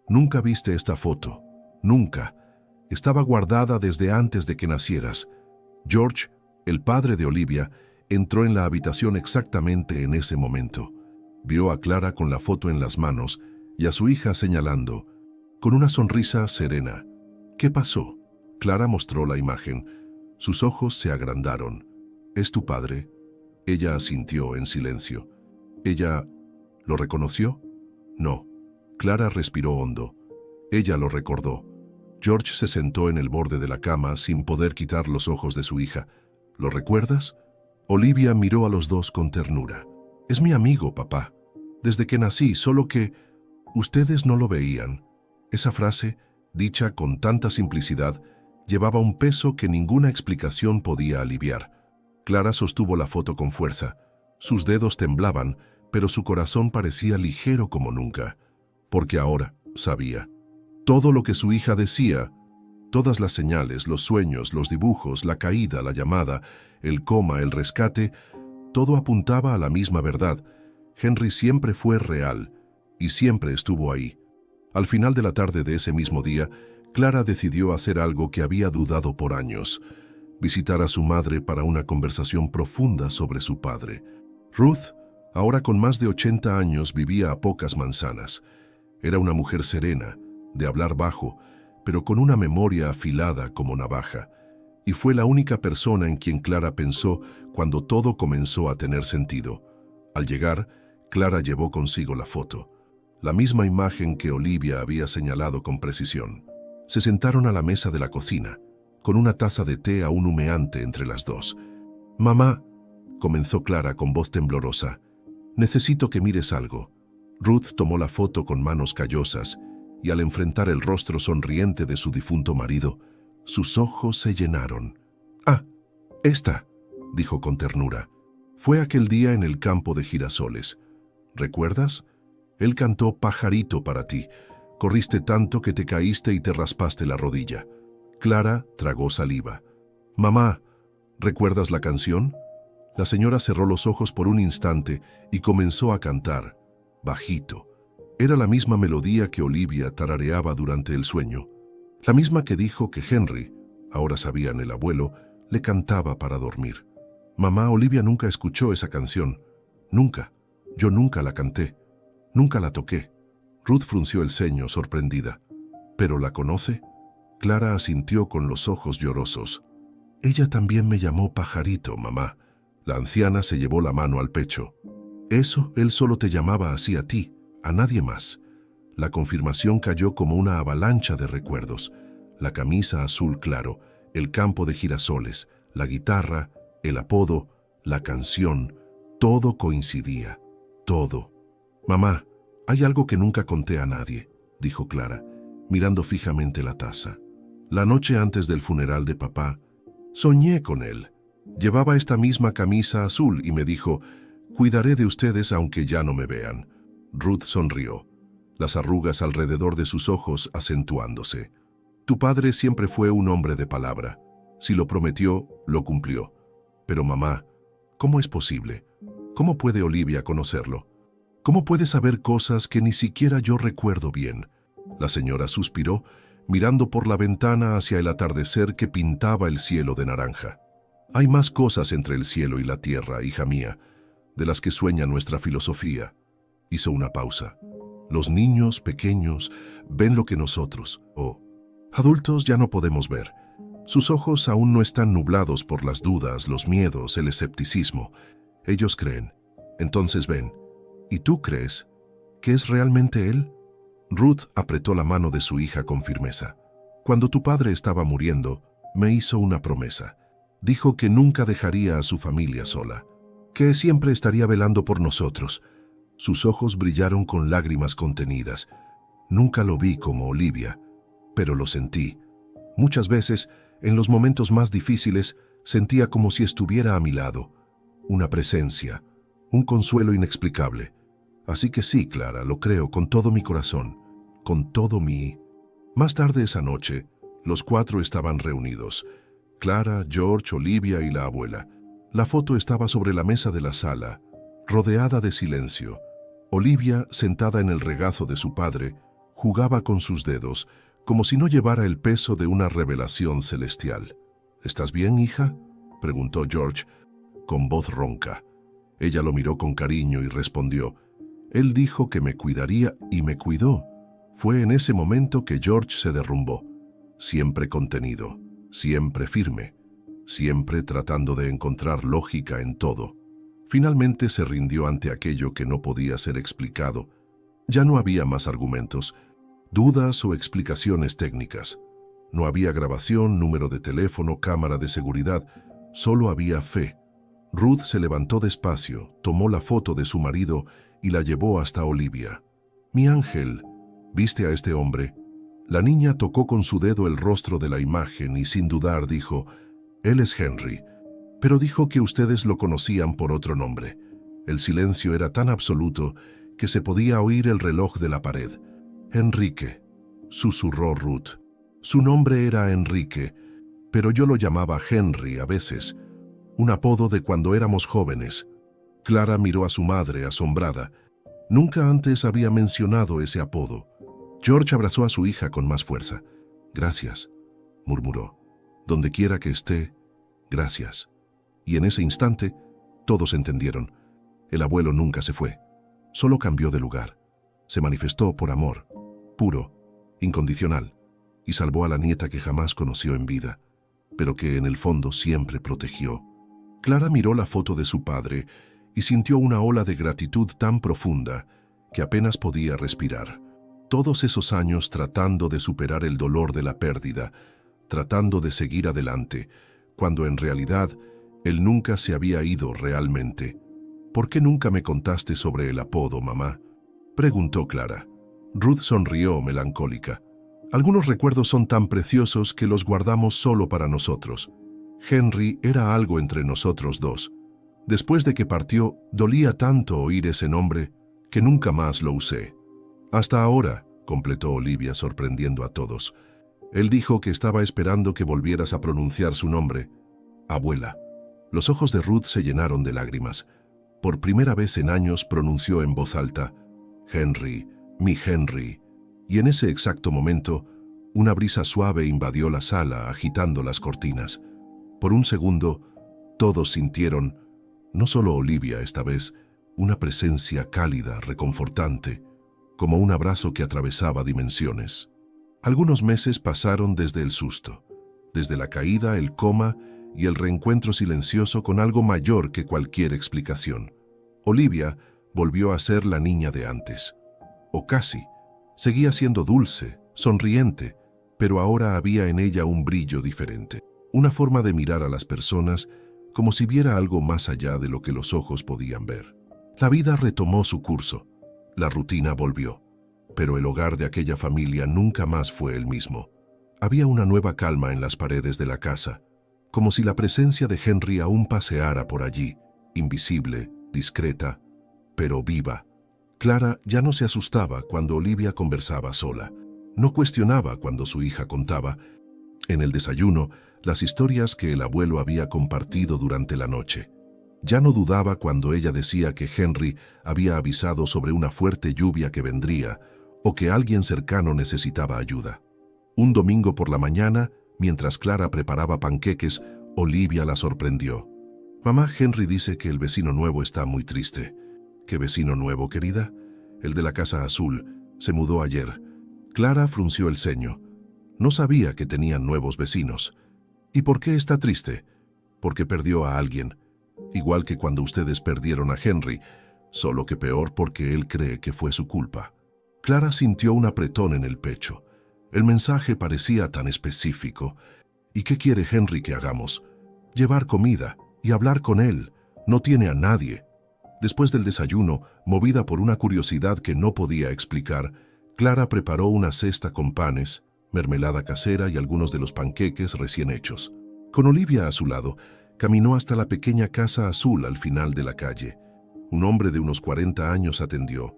Nunca viste esta foto. Nunca. Estaba guardada desde antes de que nacieras. George, el padre de Olivia, entró en la habitación exactamente en ese momento. Vio a Clara con la foto en las manos y a su hija señalando, con una sonrisa serena. ¿Qué pasó? Clara mostró la imagen. Sus ojos se agrandaron. ¿Es tu padre? Ella asintió en silencio. ¿Ella lo reconoció? No. Clara respiró hondo. Ella lo recordó. George se sentó en el borde de la cama sin poder quitar los ojos de su hija. ¿Lo recuerdas? Olivia miró a los dos con ternura. Es mi amigo, papá. Desde que nací, solo que ustedes no lo veían. Esa frase, dicha con tanta simplicidad, llevaba un peso que ninguna explicación podía aliviar. Clara sostuvo la foto con fuerza. Sus dedos temblaban, pero su corazón parecía ligero como nunca, porque ahora sabía. Todo lo que su hija decía, todas las señales, los sueños, los dibujos, la caída, la llamada, el coma, el rescate, todo apuntaba a la misma verdad. Henry siempre fue real y siempre estuvo ahí. Al final de la tarde de ese mismo día, Clara decidió hacer algo que había dudado por años: visitar a su madre para una conversación profunda sobre su padre. Ruth, ahora con más de 80 años, vivía a pocas manzanas. Era una mujer serena, de hablar bajo, pero con una memoria afilada como navaja, y fue la única persona en quien Clara pensó cuando todo comenzó a tener sentido. Al llegar, Clara llevó consigo la foto, la misma imagen que Olivia había señalado con precisión. Se sentaron a la mesa de la cocina, con una taza de té aún humeante entre las dos. «Mamá», comenzó Clara con voz temblorosa, «necesito que mires algo». Ruth tomó la foto con manos callosas y al enfrentar el rostro sonriente de su difunto marido, sus ojos se llenaron. «Ah, esta», dijo con ternura. «Fue aquel día en el campo de girasoles. ¿Recuerdas? Él cantó Pajarito para ti. Corriste tanto que te caíste y te raspaste la rodilla». Clara tragó saliva. «Mamá, ¿recuerdas la canción?». La señora cerró los ojos por un instante y comenzó a cantar, bajito. Era la misma melodía que Olivia tarareaba durante el sueño, la misma que dijo que Henry, ahora sabían el abuelo, le cantaba para dormir. «Mamá, Olivia nunca escuchó esa canción. Nunca. Yo nunca la canté. Nunca la toqué». Ruth frunció el ceño, sorprendida. «¿Pero la conoce?». Clara asintió con los ojos llorosos. «Ella también me llamó Pajarito, mamá». La anciana se llevó la mano al pecho. «Eso, él solo te llamaba así a ti, a nadie más». La confirmación cayó como una avalancha de recuerdos. La camisa azul claro, el campo de girasoles, la guitarra, el apodo, la canción, todo coincidía, todo. «Mamá, hay algo que nunca conté a nadie», dijo Clara, mirando fijamente la taza. «La noche antes del funeral de papá, soñé con él. Llevaba esta misma camisa azul y me dijo, cuidaré de ustedes aunque ya no me vean». Ruth sonrió, las arrugas alrededor de sus ojos acentuándose. «Tu padre siempre fue un hombre de palabra. Si lo prometió, lo cumplió. Pero mamá, ¿cómo es posible? ¿Cómo puede Olivia conocerlo? ¿Cómo puede saber cosas que ni siquiera yo recuerdo bien?». La señora suspiró, mirando por la ventana hacia el atardecer que pintaba el cielo de naranja. Hay más cosas entre el cielo y la tierra, hija mía, de las que sueña nuestra filosofía. Hizo una pausa. Los niños pequeños ven lo que nosotros, adultos, ya no podemos ver. Sus ojos aún no están nublados por las dudas, los miedos, el escepticismo. Ellos creen, entonces ven. ¿Y tú crees que es realmente él? Ruth apretó la mano de su hija con firmeza. Cuando tu padre estaba muriendo, me hizo una promesa. Dijo que nunca dejaría a su familia sola, que siempre estaría velando por nosotros. Sus ojos brillaron con lágrimas contenidas. Nunca lo vi como Olivia, pero lo sentí. Muchas veces, en los momentos más difíciles, sentía como si estuviera a mi lado. Una presencia, un consuelo inexplicable. Así que sí, Clara, lo creo con todo mi corazón, con todo mi... Más tarde esa noche, los cuatro estaban reunidos. Clara, George, Olivia y la abuela. La foto estaba sobre la mesa de la sala, rodeada de silencio. Olivia, sentada en el regazo de su padre, jugaba con sus dedos, como si no llevara el peso de una revelación celestial. ¿Estás bien, hija?, preguntó George, con voz ronca. Ella lo miró con cariño y respondió: él dijo que me cuidaría y me cuidó. Fue en ese momento que George se derrumbó, siempre contenido, siempre firme, siempre tratando de encontrar lógica en todo. Finalmente se rindió ante aquello que no podía ser explicado. Ya no había más argumentos, dudas o explicaciones técnicas. No había grabación, número de teléfono, cámara de seguridad, solo había fe. Ruth se levantó despacio, tomó la foto de su marido y la llevó hasta Olivia. «Mi ángel, ¿viste a este hombre?». La niña tocó con su dedo el rostro de la imagen y sin dudar dijo: «Él es Henry», pero dijo que ustedes lo conocían por otro nombre. El silencio era tan absoluto que se podía oír el reloj de la pared. «Enrique», susurró Ruth. Su nombre era Enrique, pero yo lo llamaba Henry a veces, un apodo de cuando éramos jóvenes. Clara miró a su madre asombrada. Nunca antes había mencionado ese apodo. George abrazó a su hija con más fuerza. «Gracias», murmuró. «Donde quiera que esté, gracias». Y en ese instante, todos entendieron. El abuelo nunca se fue, solo cambió de lugar. Se manifestó por amor, puro, incondicional, y salvó a la nieta que jamás conoció en vida, pero que en el fondo siempre protegió. Clara miró la foto de su padre y sintió una ola de gratitud tan profunda que apenas podía respirar. Todos esos años tratando de superar el dolor de la pérdida, tratando de seguir adelante, cuando en realidad él nunca se había ido realmente. «¿Por qué nunca me contaste sobre el apodo, mamá?», preguntó Clara. Ruth sonrió melancólica. «Algunos recuerdos son tan preciosos que los guardamos solo para nosotros. Henry era algo entre nosotros dos. Después de que partió, dolía tanto oír ese nombre que nunca más lo usé». «Hasta ahora», completó Olivia sorprendiendo a todos. «Él dijo que estaba esperando que volvieras a pronunciar su nombre. Abuela». Los ojos de Ruth se llenaron de lágrimas. Por primera vez en años pronunció en voz alta: «Henry, mi Henry». Y en ese exacto momento, una brisa suave invadió la sala, agitando las cortinas. Por un segundo, todos sintieron, no solo Olivia esta vez, una presencia cálida, reconfortante, como un abrazo que atravesaba dimensiones. Algunos meses pasaron desde el susto, desde la caída, el coma y el reencuentro silencioso con algo mayor que cualquier explicación. Olivia volvió a ser la niña de antes, o casi. Seguía siendo dulce, sonriente, pero ahora había en ella un brillo diferente, una forma de mirar a las personas como si viera algo más allá de lo que los ojos podían ver. La vida retomó su curso, la rutina volvió, pero el hogar de aquella familia nunca más fue el mismo. Había una nueva calma en las paredes de la casa, como si la presencia de Henry aún paseara por allí, invisible, discreta, pero viva. Clara ya no se asustaba cuando Olivia conversaba sola. No cuestionaba cuando su hija contaba, en el desayuno, las historias que el abuelo había compartido durante la noche. Ya no dudaba cuando ella decía que Henry había avisado sobre una fuerte lluvia que vendría, o que alguien cercano necesitaba ayuda. Un domingo por la mañana, mientras Clara preparaba panqueques, Olivia la sorprendió. «Mamá, Henry dice que el vecino nuevo está muy triste». «¿Qué vecino nuevo, querida?» «El de la casa azul. Se mudó ayer». Clara frunció el ceño. No sabía que tenían nuevos vecinos. «¿Y por qué está triste?» «Porque perdió a alguien. Igual que cuando ustedes perdieron a Henry, solo que peor porque él cree que fue su culpa». Clara sintió un apretón en el pecho. El mensaje parecía tan específico. «¿Y qué quiere Henry que hagamos?» «Llevar comida y hablar con él. No tiene a nadie». Después del desayuno, movida por una curiosidad que no podía explicar, Clara preparó una cesta con panes, mermelada casera y algunos de los panqueques recién hechos. Con Olivia a su lado, caminó hasta la pequeña casa azul al final de la calle. Un hombre de unos 40 años atendió.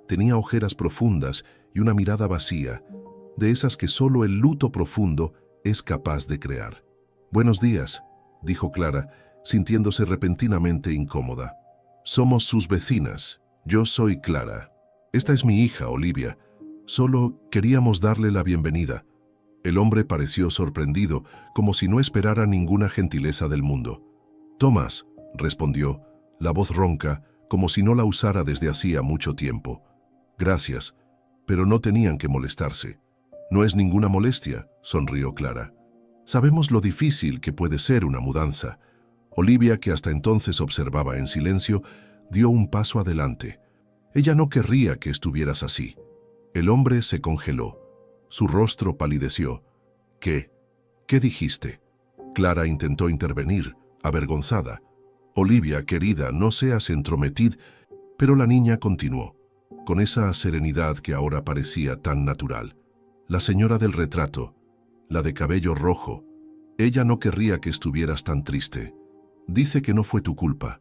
Tenía ojeras profundas y una mirada vacía, de esas que solo el luto profundo es capaz de crear. «Buenos días», dijo Clara, sintiéndose repentinamente incómoda. «Somos sus vecinas. Yo soy Clara. Esta es mi hija, Olivia. Solo queríamos darle la bienvenida». El hombre pareció sorprendido, como si no esperara ninguna gentileza del mundo. «Thomas», respondió, la voz ronca, como si no la usara desde hacía mucho tiempo. «Gracias, pero no tenían que molestarse». «No es ninguna molestia», sonrió Clara. «Sabemos lo difícil que puede ser una mudanza». Olivia, que hasta entonces observaba en silencio, dio un paso adelante. Ella no querría que estuvieras así. El hombre se congeló. Su rostro palideció. «¿Qué? ¿Qué dijiste?» Clara intentó intervenir, avergonzada. «Olivia, querida, no seas entrometid», pero la niña continuó, con esa serenidad que ahora parecía tan natural. «La señora del retrato, la de cabello rojo, ella no querría que estuvieras tan triste. Dice que no fue tu culpa».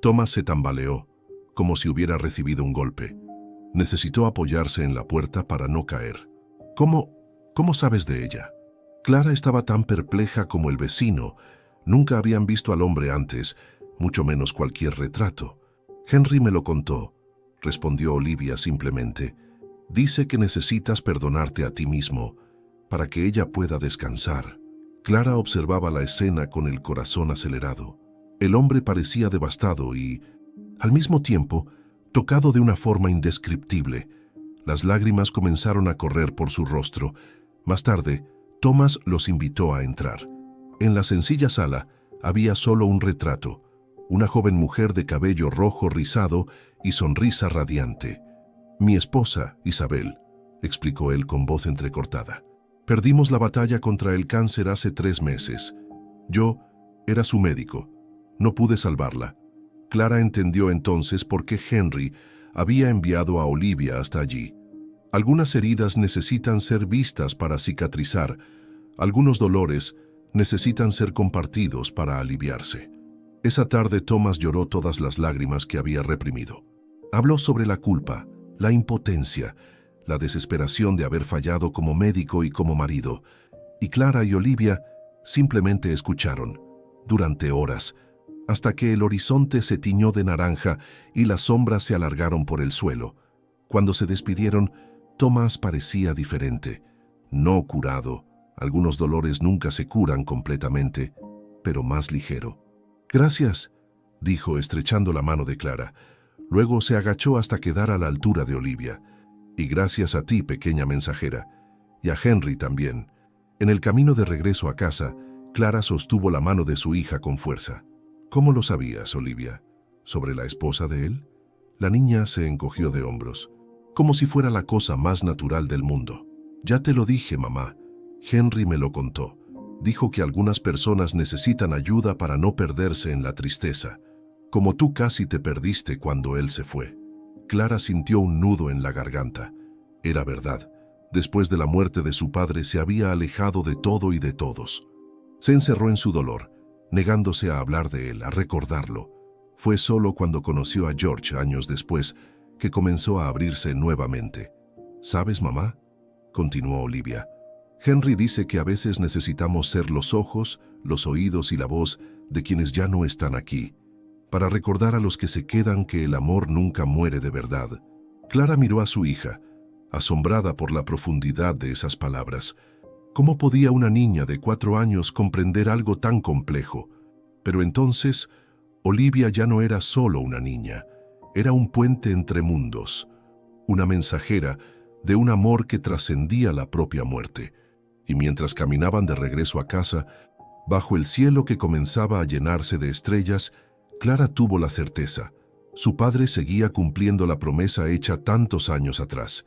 Thomas se tambaleó, como si hubiera recibido un golpe. Necesitó apoyarse en la puerta para no caer. ¿Cómo sabes de ella?» Clara estaba tan perpleja como el vecino. Nunca habían visto al hombre antes, mucho menos cualquier retrato. «Henry me lo contó», respondió Olivia simplemente. «Dice que necesitas perdonarte a ti mismo, para que ella pueda descansar». Clara observaba la escena con el corazón acelerado. El hombre parecía devastado y, al mismo tiempo, tocado de una forma indescriptible. Las lágrimas comenzaron a correr por su rostro. Más tarde, Thomas los invitó a entrar. En la sencilla sala había solo un retrato, una joven mujer de cabello rojo rizado y sonrisa radiante. «Mi esposa, Isabel», explicó él con voz entrecortada. «Perdimos la batalla contra el cáncer hace 3 meses. Yo era su médico. No pude salvarla». Clara entendió entonces por qué Henry había enviado a Olivia hasta allí. Algunas heridas necesitan ser vistas para cicatrizar. Algunos dolores necesitan ser compartidos para aliviarse. Esa tarde Thomas lloró todas las lágrimas que había reprimido. Habló sobre la culpa, la impotencia, la desesperación de haber fallado como médico y como marido. Y Clara y Olivia simplemente escucharon, durante horas, hasta que el horizonte se tiñó de naranja y las sombras se alargaron por el suelo. Cuando se despidieron, Thomas parecía diferente, no curado. Algunos dolores nunca se curan completamente, pero más ligero. «Gracias», dijo estrechando la mano de Clara. Luego se agachó hasta quedar a la altura de Olivia. «Y gracias a ti, pequeña mensajera, y a Henry también». En el camino de regreso a casa, Clara sostuvo la mano de su hija con fuerza. «¿Cómo lo sabías, Olivia? ¿Sobre la esposa de él?» La niña se encogió de hombros, como si fuera la cosa más natural del mundo. «Ya te lo dije, mamá. Henry me lo contó. Dijo que algunas personas necesitan ayuda para no perderse en la tristeza, como tú casi te perdiste cuando él se fue». Clara sintió un nudo en la garganta. Era verdad. Después de la muerte de su padre se había alejado de todo y de todos. Se encerró en su dolor, negándose a hablar de él, a recordarlo. Fue solo cuando conoció a George años después que comenzó a abrirse nuevamente. «¿Sabes, mamá?», continuó Olivia. «Henry dice que a veces necesitamos ser los ojos, los oídos y la voz de quienes ya no están aquí, para recordar a los que se quedan que el amor nunca muere de verdad». Clara miró a su hija. asombrada por la profundidad de esas palabras. ¿Cómo podía una niña de 4 años comprender algo tan complejo? Pero entonces, Olivia ya no era solo una niña, era un puente entre mundos, una mensajera de un amor que trascendía la propia muerte. Y mientras caminaban de regreso a casa, bajo el cielo que comenzaba a llenarse de estrellas, Clara tuvo la certeza. Su padre seguía cumpliendo la promesa hecha tantos años atrás.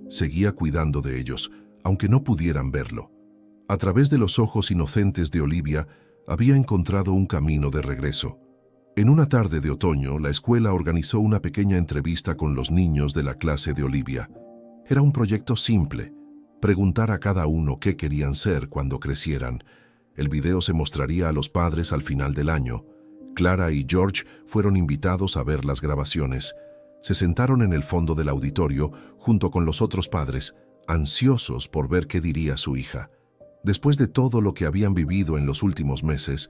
Seguía cuidando de ellos, aunque no pudieran verlo. A través de los ojos inocentes de Olivia, había encontrado un camino de regreso. En una tarde de otoño, la escuela organizó una pequeña entrevista con los niños de la clase de Olivia. Era un proyecto simple: preguntar a cada uno qué querían ser cuando crecieran. El video se mostraría a los padres al final del año. Clara y George fueron invitados a ver las grabaciones. Se sentaron en el fondo del auditorio junto con los otros padres, ansiosos por ver qué diría su hija. Después de todo lo que habían vivido en los últimos meses,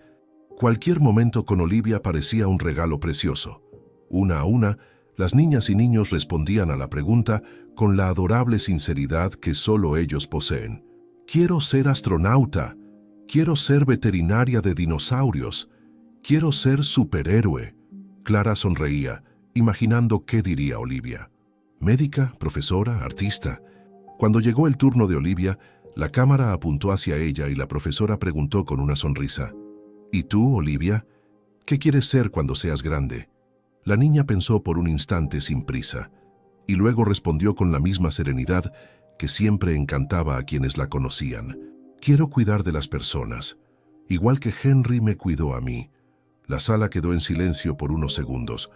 cualquier momento con Olivia parecía un regalo precioso. Una a una, las niñas y niños respondían a la pregunta con la adorable sinceridad que solo ellos poseen. «Quiero ser astronauta. Quiero ser veterinaria de dinosaurios. Quiero ser superhéroe». Clara sonreía, imaginando qué diría Olivia. Médica, profesora, artista. Cuando llegó el turno de Olivia, la cámara apuntó hacia ella y la profesora preguntó con una sonrisa: «¿Y tú, Olivia? ¿Qué quieres ser cuando seas grande?». La niña pensó por un instante sin prisa, y luego respondió con la misma serenidad que siempre encantaba a quienes la conocían: «Quiero cuidar de las personas, igual que Henry me cuidó a mí». La sala quedó en silencio por unos segundos.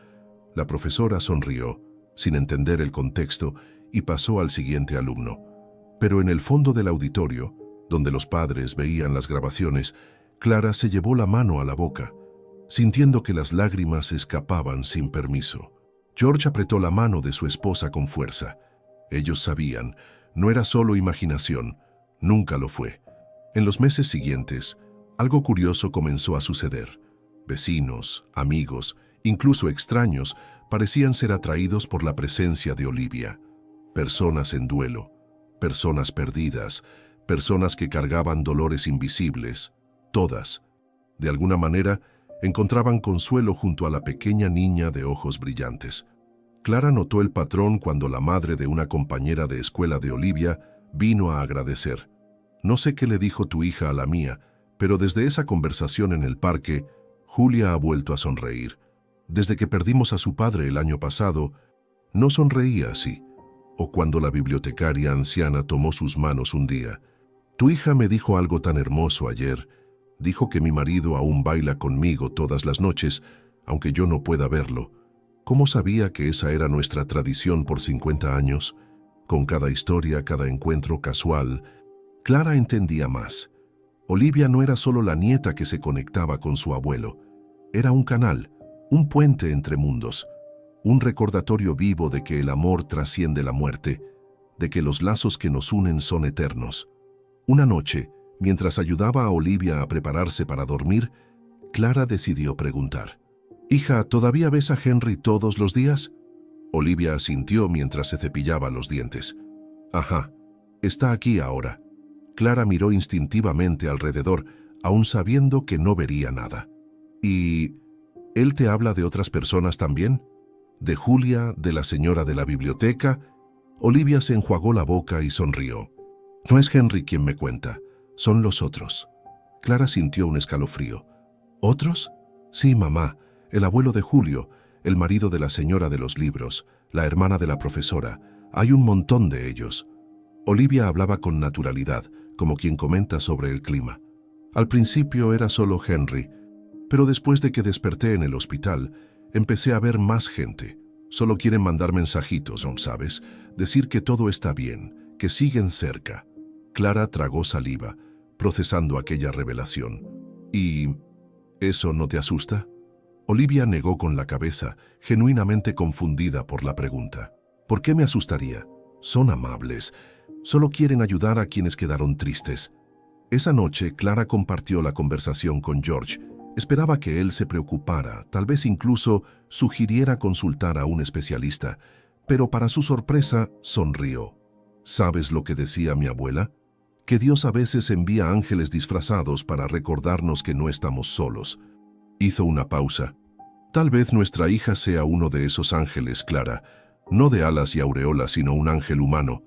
La profesora sonrió, sin entender el contexto, y pasó al siguiente alumno. Pero en el fondo del auditorio, donde los padres veían las grabaciones, Clara se llevó la mano a la boca, sintiendo que las lágrimas escapaban sin permiso. George apretó la mano de su esposa con fuerza. Ellos sabían, no era solo imaginación, nunca lo fue. En los meses siguientes, algo curioso comenzó a suceder. Vecinos, amigos, incluso extraños, parecían ser atraídos por la presencia de Olivia. Personas en duelo, personas perdidas, personas que cargaban dolores invisibles, todas, de alguna manera, encontraban consuelo junto a la pequeña niña de ojos brillantes. Clara notó el patrón cuando la madre de una compañera de escuela de Olivia vino a agradecer. «No sé qué le dijo tu hija a la mía, pero desde esa conversación en el parque, Julia ha vuelto a sonreír. Desde que perdimos a su padre el año pasado, no sonreía así». O cuando la bibliotecaria anciana tomó sus manos un día: «Tu hija me dijo algo tan hermoso ayer. Dijo que mi marido aún baila conmigo todas las noches, aunque yo no pueda verlo. ¿Cómo sabía que esa era nuestra tradición por 50 años? Con cada historia, cada encuentro casual, Clara entendía más. Olivia no era solo la nieta que se conectaba con su abuelo. Era un canal, un puente entre mundos, un recordatorio vivo de que el amor trasciende la muerte, de que los lazos que nos unen son eternos. Una noche, mientras ayudaba a Olivia a prepararse para dormir, Clara decidió preguntar: «Hija, ¿todavía ves a Henry todos los días?». Olivia asintió mientras se cepillaba los dientes. «Ajá, está aquí ahora». Clara miró instintivamente alrededor, aún sabiendo que no vería nada. «¿Y él te habla de otras personas también? ¿De Julia, de la señora de la biblioteca?». Olivia se enjuagó la boca y sonrió. «No es Henry quien me cuenta, son los otros». Clara sintió un escalofrío. «¿Otros?». «Sí, mamá, el abuelo de Julio, el marido de la señora de los libros, la hermana de la profesora. Hay un montón de ellos». Olivia hablaba con naturalidad, como quien comenta sobre el clima. «Al principio era solo Henry, pero después de que desperté en el hospital, empecé a ver más gente. Solo quieren mandar mensajitos, ¿sabes? Decir que todo está bien, que siguen cerca». Clara tragó saliva, procesando aquella revelación. «¿Y eso no te asusta?». Olivia negó con la cabeza, genuinamente confundida por la pregunta. «¿Por qué me asustaría? Son amables. Solo quieren ayudar a quienes quedaron tristes». Esa noche, Clara compartió la conversación con George. Esperaba que él se preocupara, tal vez incluso sugiriera consultar a un especialista, pero para su sorpresa, sonrió. ¿Sabes lo que decía mi abuela? Que Dios a veces envía ángeles disfrazados para recordarnos que no estamos solos. Hizo una pausa. Tal vez nuestra hija sea uno de esos ángeles, Clara, no de alas y aureolas, sino un ángel humano,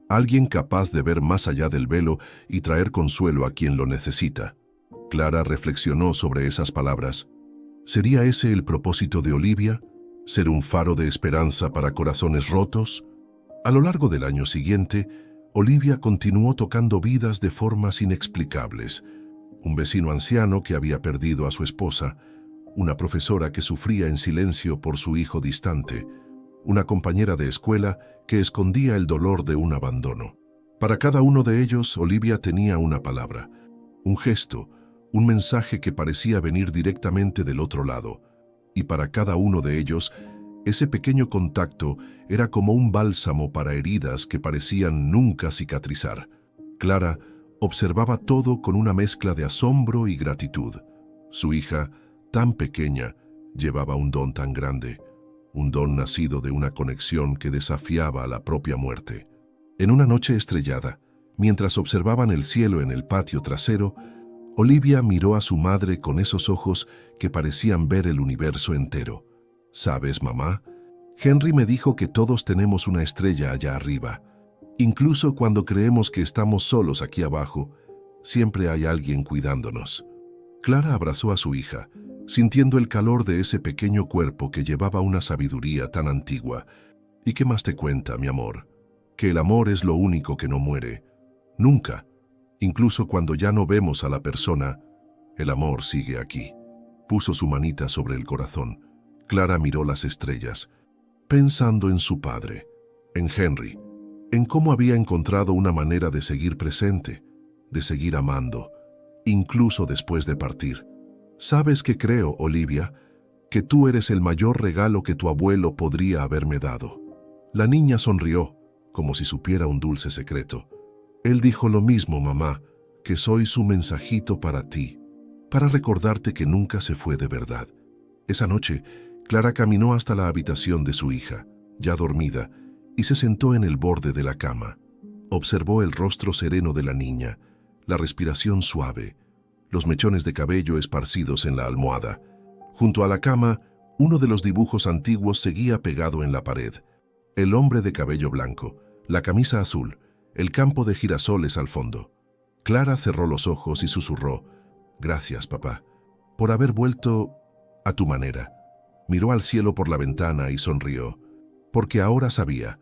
alguien capaz de ver más allá del velo y traer consuelo a quien lo necesita. Clara reflexionó sobre esas palabras. ¿Sería ese el propósito de Olivia? ¿Ser un faro de esperanza para corazones rotos? A lo largo del año siguiente, Olivia continuó tocando vidas de formas inexplicables. Un vecino anciano que había perdido a su esposa, una profesora que sufría en silencio por su hijo distante, una compañera de escuela que escondía el dolor de un abandono. Para cada uno de ellos, Olivia tenía una palabra, un gesto, un mensaje que parecía venir directamente del otro lado. Y para cada uno de ellos, ese pequeño contacto era como un bálsamo para heridas que parecían nunca cicatrizar. Clara observaba todo con una mezcla de asombro y gratitud. Su hija, tan pequeña, llevaba un don tan grande, un don nacido de una conexión que desafiaba a la propia muerte. En una noche estrellada, mientras observaban el cielo en el patio trasero, Olivia miró a su madre con esos ojos que parecían ver el universo entero. ¿Sabes, mamá? Henry me dijo que todos tenemos una estrella allá arriba. Incluso cuando creemos que estamos solos aquí abajo, siempre hay alguien cuidándonos. Clara abrazó a su hija, sintiendo el calor de ese pequeño cuerpo que llevaba una sabiduría tan antigua. ¿Y qué más te cuenta, mi amor? Que el amor es lo único que no muere. Nunca. Incluso cuando ya no vemos a la persona, el amor sigue aquí. Puso su manita sobre el corazón. Clara miró las estrellas, pensando en su padre, en Henry, en cómo había encontrado una manera de seguir presente, de seguir amando, incluso después de partir. ¿Sabes qué creo, Olivia? Que tú eres el mayor regalo que tu abuelo podría haberme dado. La niña sonrió, como si supiera un dulce secreto. Él dijo lo mismo, mamá, que soy su mensajito para ti, para recordarte que nunca se fue de verdad. Esa noche, Clara caminó hasta la habitación de su hija, ya dormida, y se sentó en el borde de la cama. Observó el rostro sereno de la niña, la respiración suave, los mechones de cabello esparcidos en la almohada. Junto a la cama, uno de los dibujos antiguos seguía pegado en la pared. El hombre de cabello blanco, la camisa azul, el campo de girasoles al fondo. Clara cerró los ojos y susurró, «Gracias, papá, por haber vuelto a tu manera». Miró al cielo por la ventana y sonrió, porque ahora sabía,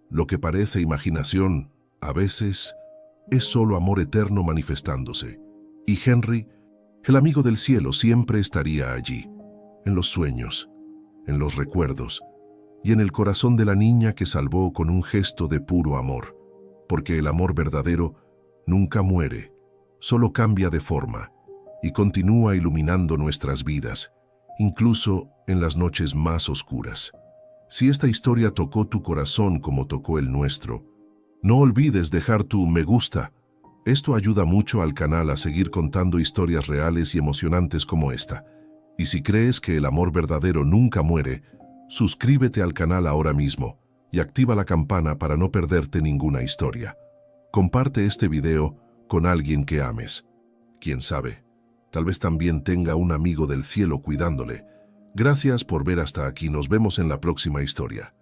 lo que parece imaginación, a veces, es solo amor eterno manifestándose. Y Henry, el amigo del cielo, siempre estaría allí, en los sueños, en los recuerdos, y en el corazón de la niña que salvó con un gesto de puro amor, porque el amor verdadero nunca muere, solo cambia de forma, y continúa iluminando nuestras vidas, incluso en las noches más oscuras. Si esta historia tocó tu corazón como tocó el nuestro, no olvides dejar tu me gusta. Esto ayuda mucho al canal a seguir contando historias reales y emocionantes como esta. Y si crees que el amor verdadero nunca muere, suscríbete al canal ahora mismo y activa la campana para no perderte ninguna historia. Comparte este video con alguien que ames. Quién sabe, tal vez también tenga un amigo del cielo cuidándole. Gracias por ver hasta aquí, nos vemos en la próxima historia.